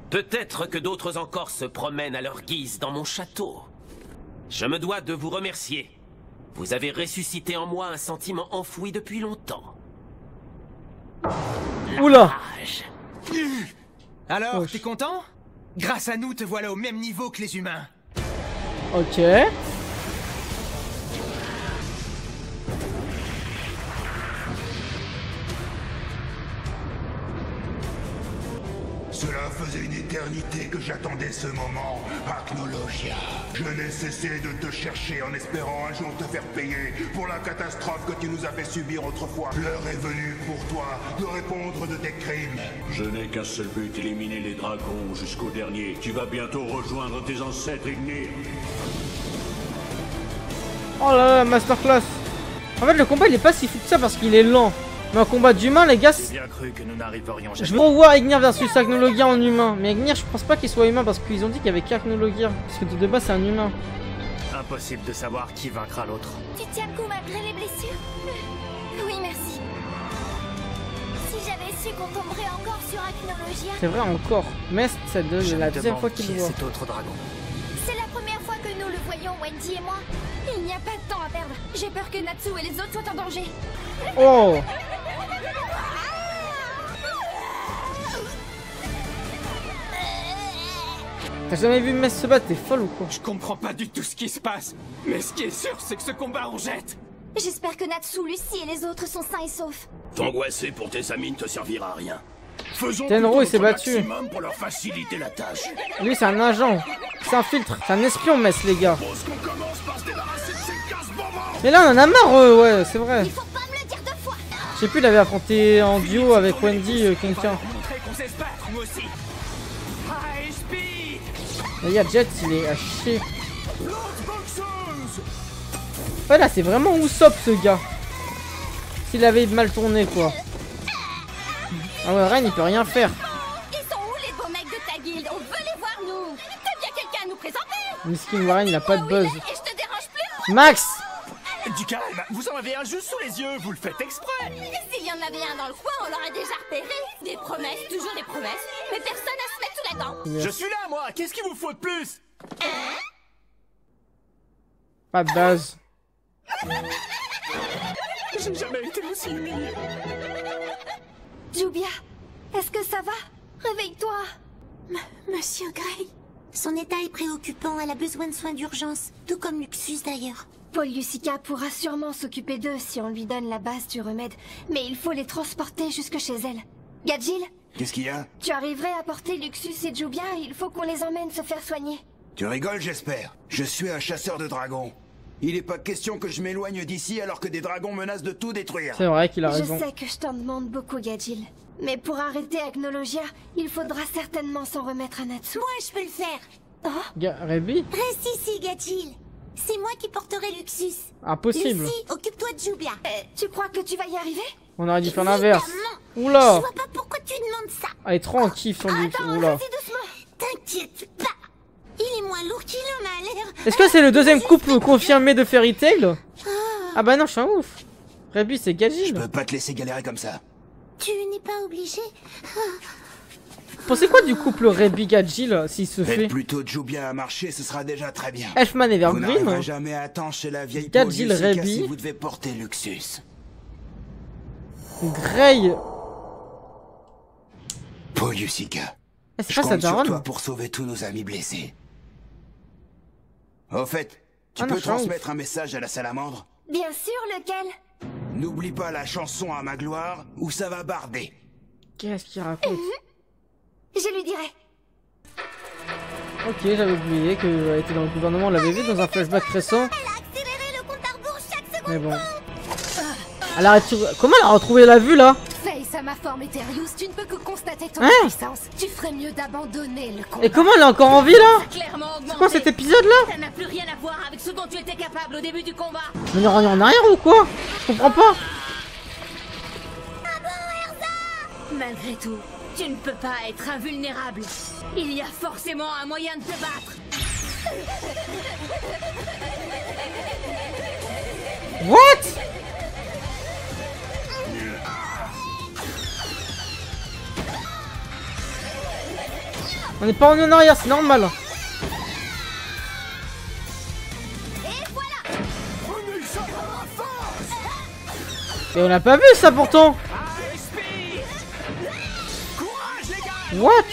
peut-être que d'autres encore se promènent à leur guise dans mon château. Je me dois de vous remercier. Vous avez ressuscité en moi un sentiment enfoui depuis longtemps. Oula! Alors, t'es content? Grâce à nous, te voilà au même niveau que les humains. Ok. Cela faisait une éternité que j'attendais ce moment, Acnologia. Je n'ai cessé de te chercher en espérant un jour te faire payer pour la catastrophe que tu nous as fait subir autrefois. L'heure est venue pour toi de répondre de tes crimes. Je n'ai qu'un seul but, éliminer les dragons jusqu'au dernier. Tu vas bientôt rejoindre tes ancêtres Ignir. Oh là là, masterclass. En fait, le combat, il est pas si fou que ça parce qu'il est lent. Mais un combat d'humain, les gars, J'ai bien cru que nous n'arriverions jamais. je veux revoir Ignir versus Acnologia en humain. Mais Ignir, je pense pas qu'il soit humain parce qu'ils ont dit qu'il y avait qu'Acnologia. Parce que de base, c'est un humain. Impossible de savoir qui vaincra l'autre. Tu tiens le coup malgré les blessures? Oui, merci. Si j'avais su qu'on tomberait encore sur Acnologia... C'est vrai, encore. Mais c'est la deuxième fois qu'il le voit. Cet autre dragon. C'est la première fois que nous le voyons, Wendy et moi. Il n'y a pas de temps à perdre. J'ai peur que Natsu et les autres soient en danger. Oh! T'as jamais vu Mess se battre? T'es folle ou quoi? Je comprends pas du tout ce qui se passe. Mais ce qui est sûr, c'est que ce combat en jette. J'espère que Natsu, Lucie et les autres sont sains et saufs. T'angoisser pour tes amis ne te servira à rien. Faisons Tenro, il s'est battu. maximum pour leur faciliter la tâche. Lui, c'est un agent. C'est un filtre. C'est un espion, Mess, les gars. Mais là, on en a marre, ouais, c'est vrai. Il faut pas me le dire 2 fois. Je sais plus, il avait affronté en duo avec Wendy quelqu'un. Mais y'a Jet, il est à chier. Ouais, là, c'est vraiment Usopp, ce gars. S'il avait mal tourné, quoi. Ah ouais, Ren, il peut rien faire. Ils sont où les beaux mecs de ta guilde? On veut les voir, nous. T'as bien quelqu'un à nous présenter? Miskin Warren, il a pas de buzz. Et je te dérange plus? Max! Du calme, vous en avez un juste sous les yeux, vous le faites exprès. S'il y en avait un dans le coin, on l'aurait déjà repéré. Des promesses, toujours des promesses. Mais personne à se mettre sous la dent. Je suis là, moi. Qu'est-ce qu'il vous faut de plus? Pas de buzz. J'ai jamais été aussi humilié. Jubia, est-ce que ça va? Réveille-toi. Monsieur Grey, son état est préoccupant, elle a besoin de soins d'urgence, tout comme Luxus d'ailleurs. Paul Yusica pourra sûrement s'occuper d'eux si on lui donne la base du remède, mais il faut les transporter jusque chez elle. Gadjil, Qu'est-ce qu'il y a? tu arriverais à porter Luxus et Jubia? Il faut qu'on les emmène se faire soigner. Tu rigoles, j'espère. Je suis un chasseur de dragons. Il n'est pas question que je m'éloigne d'ici alors que des dragons menacent de tout détruire. C'est vrai qu'il a raison. Je sais que je t'en demande beaucoup, Gadjil. Mais pour arrêter Acnologia, il faudra certainement s'en remettre à Natsu. Moi, je peux le faire. Oh, Rebi? Reste ici, Gadjil. C'est moi qui porterai Luxus. Impossible. Lucie, occupe-toi de Jubia. tu crois que tu vas y arriver? On aurait dû faire l'inverse. Oula. Je vois pas pourquoi tu demandes ça. Elle est trop en kiff son luxe. Attends, Oula. vas-y doucement. T'inquiète pas. Il est moins lourd qu'il en a l'air. Est-ce que c'est le deuxième couple confirmé de Fairy Tail? Ah bah non, je suis un ouf. Rebi, c'est Gadjil. Je peux pas te laisser galérer comme ça. Tu n'es pas obligé. Pensez quoi du couple Rebi Gadjil s'il se fait? Faites plutôt Joue bien à marcher, ce sera déjà très bien. Elfman et Vous Evergreen. n'arriverez jamais à temps chez la vieille Gadjil, Paul Yusica Rebi. si vous devez porter Luxus. Grey. Paul Yusica. Ah, c'est Je pas sa compte sur daronne? toi pour sauver tous nos amis blessés. Au fait, tu Ah non, peux je suis un transmettre un message à la salamandre? Bien sûr, lequel? N'oublie pas la chanson à ma gloire ou ça va barder. Qu'est-ce qu'il raconte? Je lui dirai. Ok, j'avais oublié qu'elle était dans le gouvernement, on l'avait vu dans un flashback récent. Mais bon. Elle a Comment elle a retrouvé la vue là? Face à ma forme Eterius, tu ne peux que constater ton Hein? puissance. Tu ferais mieux d'abandonner le combat. Et comment elle est encore en vie là? C'est quoi cet épisode là? Ça n'a plus rien à voir avec ce dont tu étais capable au début du combat. On est revenu en arrière ou quoi? Je comprends pas. Malgré tout, tu ne peux pas être invulnérable. Il y a forcément un moyen de te battre. What? On n'est pas revenu en arrière, c'est normal. Et on n'a pas vu ça pourtant. What?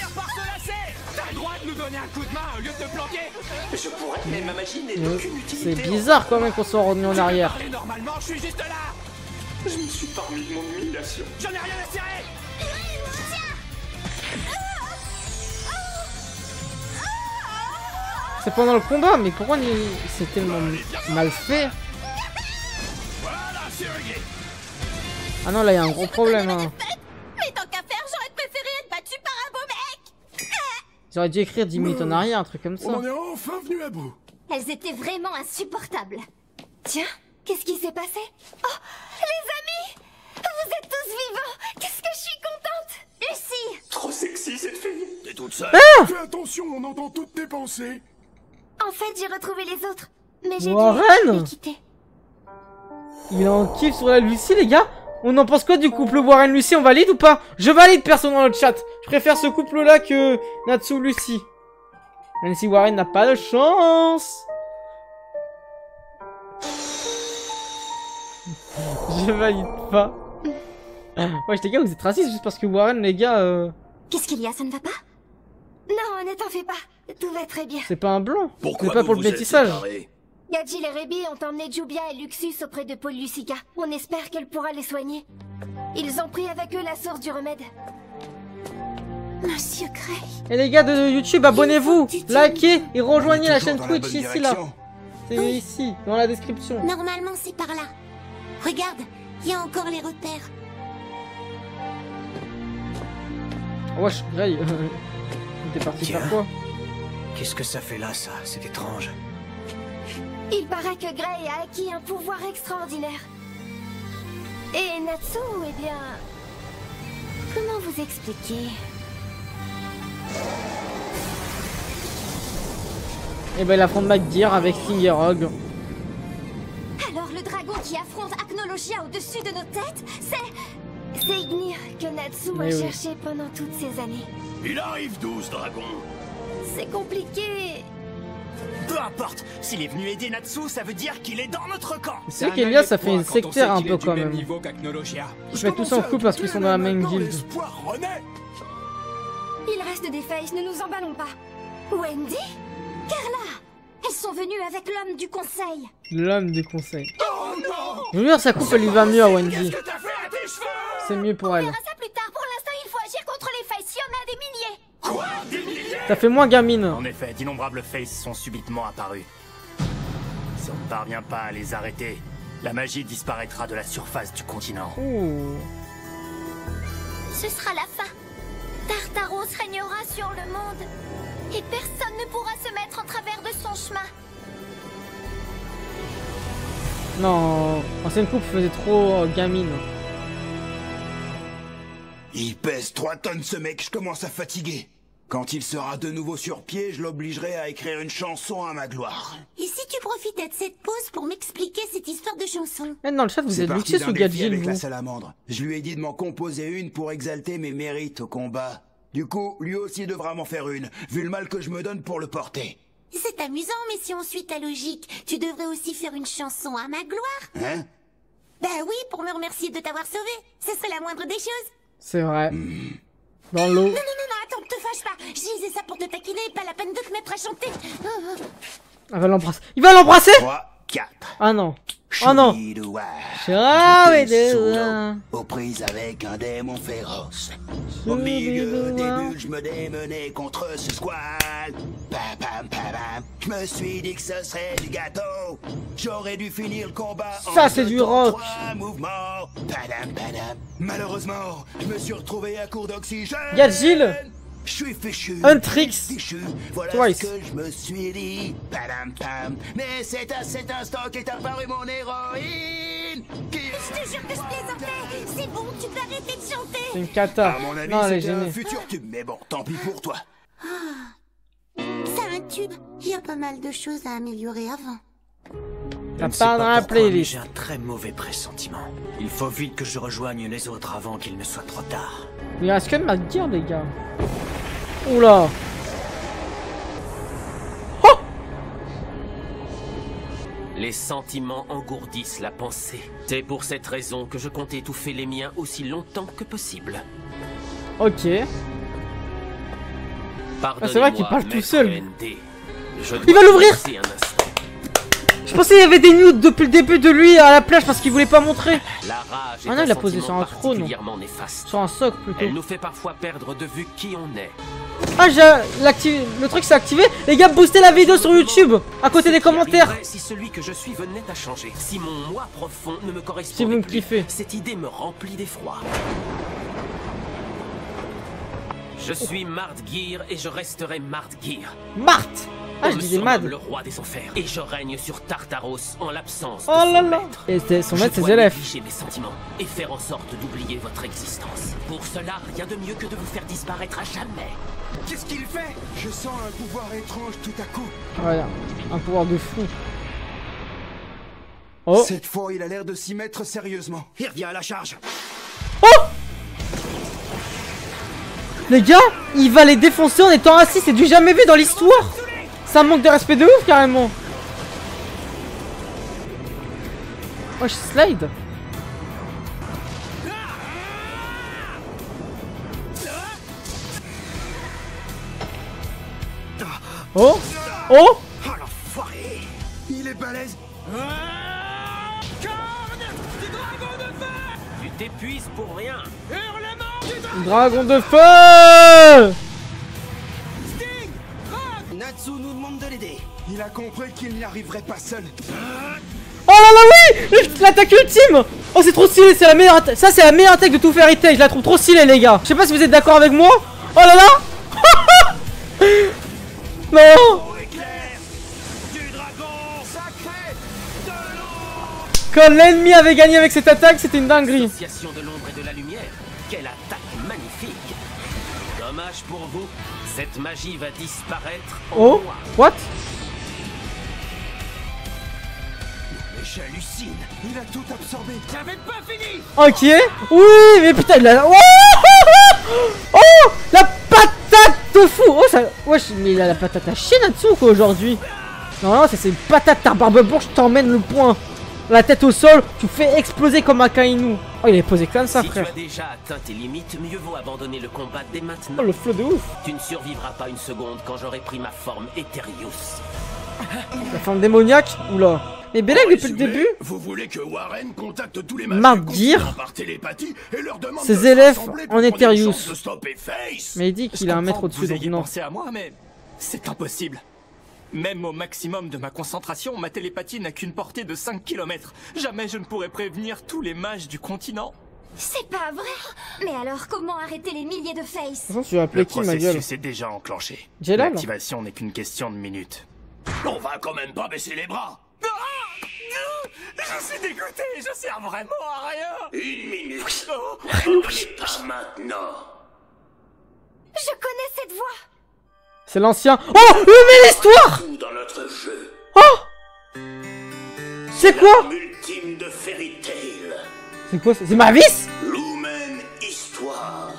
Je pourrais, mais ma magie n'est d'aucune utilité. C'est bizarre quand même qu'on soit revenu en arrière. Normalement, je suis juste là. Je me suis parmi de mon humiliation. J'en ai rien à cirer. C'est pendant le combat, mais pourquoi c'est tellement mal fait? Ah non, là il y a un gros problème. Hein. Mais tant qu'à faire, j'aurais préféré être battu par un beau mec. J'aurais dû écrire 10 minutes en arrière, un truc comme ça. On en est enfin venu à bout. Elles étaient vraiment insupportables. Tiens, qu'est-ce qui s'est passé? Oh, les amis! Vous êtes tous vivants! Qu'est-ce que je suis contente! Lucie! Trop sexy cette fille. T'es toute seule. Ah! Fais attention, on entend toutes tes pensées. En fait, j'ai retrouvé les autres. Mais j'ai dû Warren! les quitter. Il est en kiff sur la Lucie, les gars. On en pense quoi du couple Warren-Lucie? On valide ou pas? Je valide, personne dans le chat. Je préfère ce couple-là que Natsu-Lucie. Même si Warren n'a pas de chance. Je valide pas. Ouais, les gars, vous êtes racistes juste parce que Warren, les gars... Qu'est-ce qu'il y a? Ça ne va pas? Non, ne t'en fais pas. Tout va très bien. C'est pas un blanc. Pourquoi C'est pas pour le vous êtes métissage. séparés? Gadjil et Rebi ont emmené Jubia et Luxus auprès de Paul Yusica. On espère qu'elle pourra les soigner. Ils ont pris avec eux la source du remède. Monsieur Grey. Et les gars de YouTube, abonnez-vous, likez et rejoignez la chaîne Toujours dans la Twitch bonne ici là. direction. C'est ici, dans la description. Normalement, c'est par là. Regarde, il y a encore les repères. Wesh, Grey. T'es parti Tiens. faire quoi? Qu'est-ce que ça fait là, ça? C'est étrange. Il paraît que Grey a acquis un pouvoir extraordinaire. Et Natsu, eh bien... Comment vous expliquer? Et ben, il affronte McGear avec Fingerhog. Alors le dragon qui affronte Acnologia au-dessus de nos têtes, c'est Ignir que Natsu a Oui, oui. cherché pendant toutes ces années. Il arrive d'où ce dragon? C'est compliqué. Peu importe, s'il est venu aider Natsu, ça veut dire qu'il est dans notre camp. C'est vrai qu'Elias, ça fait une sectaire un peu quand même. Ils se mettent tous en couple parce qu'ils sont dans la même guilde. Il reste des faces, ne nous emballons pas. Wendy? Carla? Elles sont venues avec l'homme du conseil. L'homme du conseil. Je veux dire, sa coupe, elle lui va mieux à Wendy. C'est mieux pour elle. On verra ça plus tard. Pour l'instant, il faut agir contre les faces. Il y en a des milliers. Quoi? Des milliers? Ça fait moins gamine. En effet, d'innombrables faces sont subitement apparus. Si on ne parvient pas à les arrêter, la magie disparaîtra de la surface du continent. Ouh. Ce sera la fin. Tartaros régnera sur le monde. Et personne ne pourra se mettre en travers de son chemin. Non, ancienne coupe faisait trop gamine. Il pèse 3 tonnes ce mec, je commence à fatiguer. Quand il sera de nouveau sur pied, je l'obligerai à écrire une chanson à ma gloire. Et si tu profitais de cette pause pour m'expliquer cette histoire de chanson? Dans le chat, vous êtes luxé sous Gadget, avec vous. la salamandre. Je lui ai dit de m'en composer une pour exalter mes mérites au combat. Du coup, lui aussi devra m'en faire une, vu le mal que je me donne pour le porter. C'est amusant, mais si on suit ta logique, tu devrais aussi faire une chanson à ma gloire. Hein? Bah oui, pour me remercier de t'avoir sauvé. Ce serait la moindre des choses. C'est vrai. Dans l'eau. Non, attends, te fâche pas. Je disais ça pour te taquiner, pas la peine de te mettre à chanter. Elle va l'embrasser. Il va l'embrasser? 3, 4. Ah non. Oh non. Ah oui, aux prises avec un démon féroce. Au milieu des bulles, je me démenais contre ce squal. Pam pam pam pam. Je me suis dit que ce serait du gâteau. J'aurais dû finir le combat. Ça c'est du rock. 3 mouvements. Padam padam. Malheureusement, je me suis retrouvé à court d'oxygène. Y'a Jill. Je suis fichu. Un tricks. Voilà Twice. ce que je me suis dit. Padam pam. Mais c'est à cet instant qu'est apparue mon héroïne. Je te jure que je plaisantais. C'est bon, tu peux arrêter de chanter. C'est une cata. À mon avis, Non, elle est c'était un gênée. futur tube. Mais bon, tant pis pour toi. C'est un tube. Il y a pas mal de choses à améliorer avant. T'as pas dans la playlist. J'ai un très mauvais pressentiment. Il faut vite que je rejoigne les autres avant qu'il ne soit trop tard. Il reste que de ma guerre, les gars. Oula. Oh. Les sentiments engourdissent la pensée. C'est pour cette raison que je compte étouffer les miens aussi longtemps que possible. Ok. Ah, c'est vrai qu'il parle tout seul. Il va l'ouvrir. Je pensais qu'il y avait des nudes depuis le début de lui à la plage parce qu'il voulait pas montrer. Ah non, il a posé sur un trône. Sur un socle plutôt. Elle nous fait parfois perdre de vue qui on est. Ah, le truc s'est activé. Les gars, boostez la vidéo sur YouTube à côté des commentaires. Si celui que je suis venait à changer, si mon moi profond ne me Si correspondait vous me plus, kiffez. cette idée me remplit d'effroi. Je suis Mardgeir et je resterai Mardgeir. Marthe. Ah, je On me disais surnomme Mad. le roi des enfers et je règne sur Tartaros en l'absence de Oh là son là. maître. Et c'était son maître, Je ses dois élèves. négliger mes sentiments et faire en sorte d'oublier votre existence. Pour cela, rien de mieux que de vous faire disparaître à jamais. Qu'est-ce qu'il fait? Je sens un pouvoir étrange tout à coup. Voilà, un pouvoir de fou. Oh. Cette fois, il a l'air de s'y mettre sérieusement. Il revient à la charge. Oh. Les gars, il va les défoncer en étant assis, c'est du jamais vu dans l'histoire. Ça manque de respect de ouf carrément. Oh, je slide. Oh. Oh. Oh l'enfoiré! Il est balèze! Tu t'épuises pour rien. Dragon de feu. Natsu nous demande de l'aider. Il a compris qu'il n'y arriverait pas seul. Oh là là, oui. L'attaque ultime. Oh, c'est trop stylé, c'est la meilleure attaque. Ça, c'est la meilleure attaque de tout Fairy Tail. Je la trouve trop stylée, les gars. Je sais pas si vous êtes d'accord avec moi. Oh là là. Non. Quand l'ennemi avait gagné avec cette attaque, c'était une dinguerie. Association de l'ombre et de la lumière. Quelle attaque magnifique. Dommage pour vous, cette magie va disparaître en Oh, moi. what? Mais j'hallucine. Il a tout absorbé. J'avais pas fini. Ok. Oui, mais putain, il a... Oh, la patate de fou. Oh, ça... Wesh, mais il a la patate à chier là-dessous, quoi, aujourd'hui. Non, non, c'est une patate, ta barbe blanche, je t'emmène le point. La tête au sol, tu fais exploser comme un Kainu. Oh, il est posé comme ça, Si frère. tu as déjà atteint tes limites, mieux vaut abandonner le combat dès maintenant. Oh, le flow de ouf. Tu ne survivras pas une seconde quand j'aurai pris ma forme Eterius. La forme démoniaque. Oula. Mais Belek, depuis le début, Vous voulez que Warren contacte tous les Mardgeir, par télépathie et leur demande ses de se élèves rassembler en pour qu'on ait une Eterius. chance de stopper Face? mais il dit qu'il a un mètre au-dessus, Vous donc ayez non. pensé à moi, mais c'est impossible. Même au maximum de ma concentration, ma télépathie n'a qu'une portée de 5 km. Jamais je ne pourrais prévenir tous les mages du continent. C'est pas vrai. Mais alors, comment arrêter les milliers de Face? De toute façon, tu vas appeler Le qui, ma gueule? processus est déjà enclenché. Jelal? L'activation n'est qu'une question de minutes. On va quand même pas baisser les bras. Je suis dégoûté, je sers vraiment à rien. 1 minute. Oh. Revenez pas maintenant. Je connais cette voix. C'est l'ancien. Oh, mais l'histoire. Tout dans notre jeu. Oh, c'est quoi? Ultime de Fairy Tail. C'est quoi? C'est Mavis? Lumen Histoire.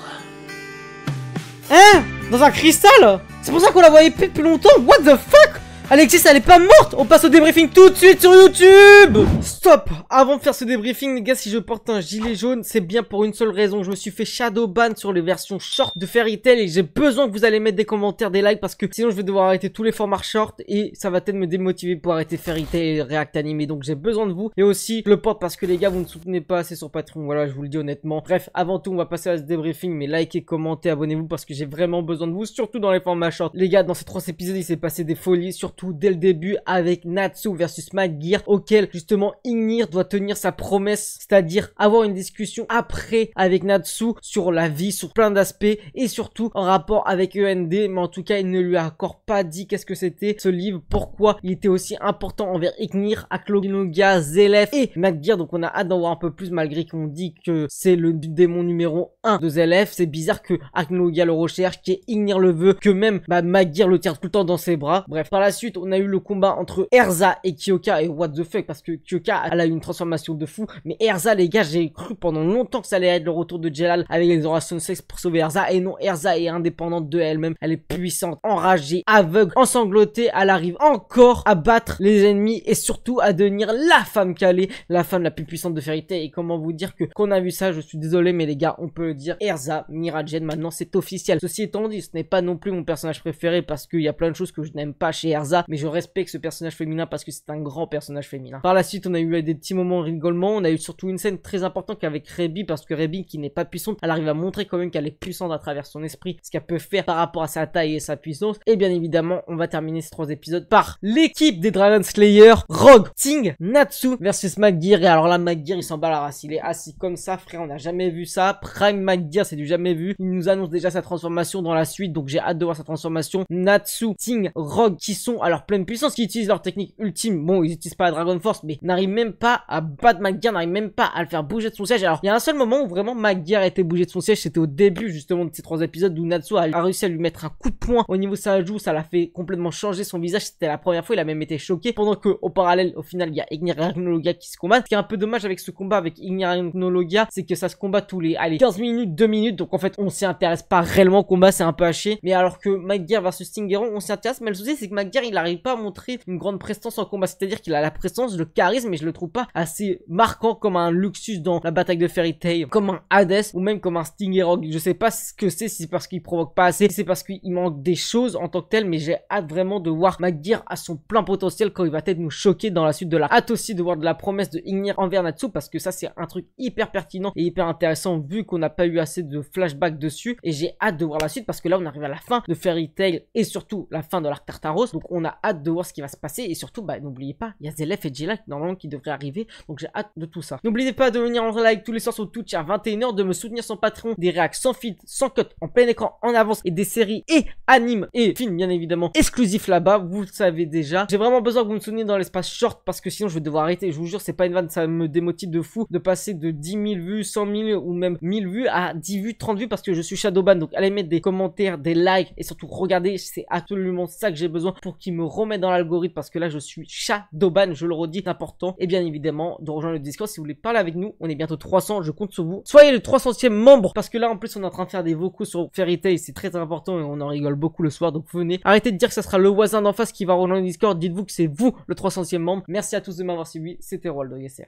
Hein? Dans un cristal? C'est pour ça qu'on la voyait plus depuis longtemps? What the fuck? Alexis, elle est pas morte! On passe au débriefing tout de suite sur YouTube! Stop! Avant de faire ce débriefing, les gars, si je porte un gilet jaune, c'est bien pour une seule raison. Je me suis fait shadow ban sur les versions short de Fairy Tail et j'ai besoin que vous allez mettre des commentaires, des likes parce que sinon je vais devoir arrêter tous les formats short et ça va peut-être me démotiver pour arrêter Fairy Tail et React Animé. Donc j'ai besoin de vous. Et aussi, je le porte parce que les gars, vous ne soutenez pas assez sur Patreon. Voilà, je vous le dis honnêtement. Bref, avant tout, on va passer à ce débriefing. Mais likez, commentez, abonnez-vous parce que j'ai vraiment besoin de vous, surtout dans les formats short. Les gars, dans ces 3 épisodes, il s'est passé des folies, surtout dès le début avec Natsu versus Madgear, auquel justement Ignir doit tenir sa promesse, c'est-à-dire avoir une discussion après avec Natsu sur la vie, sur plein d'aspects et surtout en rapport avec END, mais en tout cas il ne lui a encore pas dit qu'est-ce que c'était ce livre, pourquoi il était aussi important envers Ignir, Aklonoga, Zelef et Madgear. Donc on a hâte d'en voir un peu plus malgré qu'on dit que c'est le démon numéro 1 de Zelef. C'est bizarre que Aklonoga le recherche, que Ignir le veut, que même Madgear le tient tout le temps dans ses bras. Bref, par la suite on a eu le combat entre Erza et Kyoka et what the fuck parce que Kyoka elle a eu une transformation de fou, mais Erza les gars j'ai cru pendant longtemps que ça allait être le retour de Jelal avec l'exoration 6 pour sauver Erza et non, Erza est indépendante de elle-même, elle est puissante, enragée, aveugle, ensanglotée, elle arrive encore à battre les ennemis et surtout à devenir la femme calée, la femme la plus puissante de Fairy Tail. Et comment vous dire que qu'on a vu ça, je suis désolé mais les gars on peut le dire, Erza Miragen maintenant c'est officiel. Ceci étant dit, ce n'est pas non plus mon personnage préféré parce qu'il y a plein de choses que je n'aime pas chez Erza, mais je respecte ce personnage féminin parce que c'est un grand personnage féminin. Par la suite on a eu des petits moments de rigolement, on a eu surtout une scène très importante avec Rebi parce que Rebi qui n'est pas puissante, elle arrive à montrer quand même qu'elle est puissante à travers son esprit, ce qu'elle peut faire par rapport à sa taille et sa puissance. Et bien évidemment on va terminer ces 3 épisodes par l'équipe des Dragon Slayer, Rogue, Ting, Natsu versus Madgear. Et alors là Madgear il s'en bat la race, il est assis comme ça frère, on n'a jamais vu ça. Prime Madgear c'est du jamais vu, il nous annonce déjà sa transformation dans la suite donc j'ai hâte de voir sa transformation. Natsu, Ting, Rogue qui sont à leur pleine puissance, qui utilisent leur technique ultime, bon ils utilisent pas la Dragon Force mais n'arrivent même pas à battre Madgear, n'arrivent même pas à le faire bouger de son siège. Alors il y a un seul moment où vraiment Madgear a été bougé de son siège, c'était au début justement de ces 3 épisodes où Natsu a réussi à lui mettre un coup de poing au niveau de sa joue, ça l'a fait complètement changer son visage, c'était la première fois, il a même été choqué, pendant que au parallèle au final il y a Ignir et Aklonoga qui se combattent. Ce qui est un peu dommage avec ce combat avec Ignir et Aklonoga, c'est que ça se combat tous les 15 minutes, 2 minutes, donc en fait on s'y intéresse pas réellement au combat, c'est un peu haché. Mais alors que Madgear versus Stingeron on s'y intéresse, mais le souci c'est que Madgear il arrive pas à montrer une grande prestance en combat, c'est-à-dire qu'il a la prestance, le charisme, mais je le trouve pas assez marquant comme un Luxus dans la bataille de Fairy Tail, comme un Hades ou même comme un Stingerog. Je sais pas ce que c'est, si c'est parce qu'il provoque pas assez, si c'est parce qu'il manque des choses en tant que tel, mais j'ai hâte vraiment de voir Madgear à son plein potentiel quand il va peut-être nous choquer dans la suite de la. Hâte aussi de voir de la promesse de Ignir envers Natsu parce que ça c'est un truc hyper pertinent et hyper intéressant vu qu'on n'a pas eu assez de flashbacks dessus, et j'ai hâte de voir la suite parce que là on arrive à la fin de Fairy Tail et surtout la fin de l'arc Tartaros, donc on a hâte de voir ce qui va se passer et surtout n'oubliez pas il y a Zelef et Jelal normalement qui devraient arriver, donc j'ai hâte de tout ça. N'oubliez pas de venir en live tous les soirs sur Twitch à 21 h, de me soutenir sur Patreon, des réacts sans feed, sans cut, en plein écran, en avance et des séries et animes et films bien évidemment exclusifs là-bas, vous le savez déjà. J'ai vraiment besoin que vous me souteniez dans l'espace short parce que sinon je vais devoir arrêter, je vous jure c'est pas une vanne, ça me démotive de fou de passer de 10 000 vues, 100 000 ou même 1000 vues à 10 vues, 30 vues parce que je suis shadowban. Donc allez mettre des commentaires, des likes et surtout regardez, c'est absolument ça que j'ai besoin pour qu'il me remette dans l'algorithme parce que là je suis shadowban, je le redis, c'est important. Et bien évidemment de rejoindre le Discord si vous voulez parler avec nous, on est bientôt 300, je compte sur vous. Soyez le 300e membre parce que là en plus on est en train de faire des vocaux sur Fairy Tail, c'est très important et on en rigole beaucoup le soir, donc venez. Arrêtez de dire que ça sera le voisin d'en face qui va rejoindre le Discord, dites-vous que c'est vous le 300e membre. Merci à tous de m'avoir suivi, c'était Roald de SR.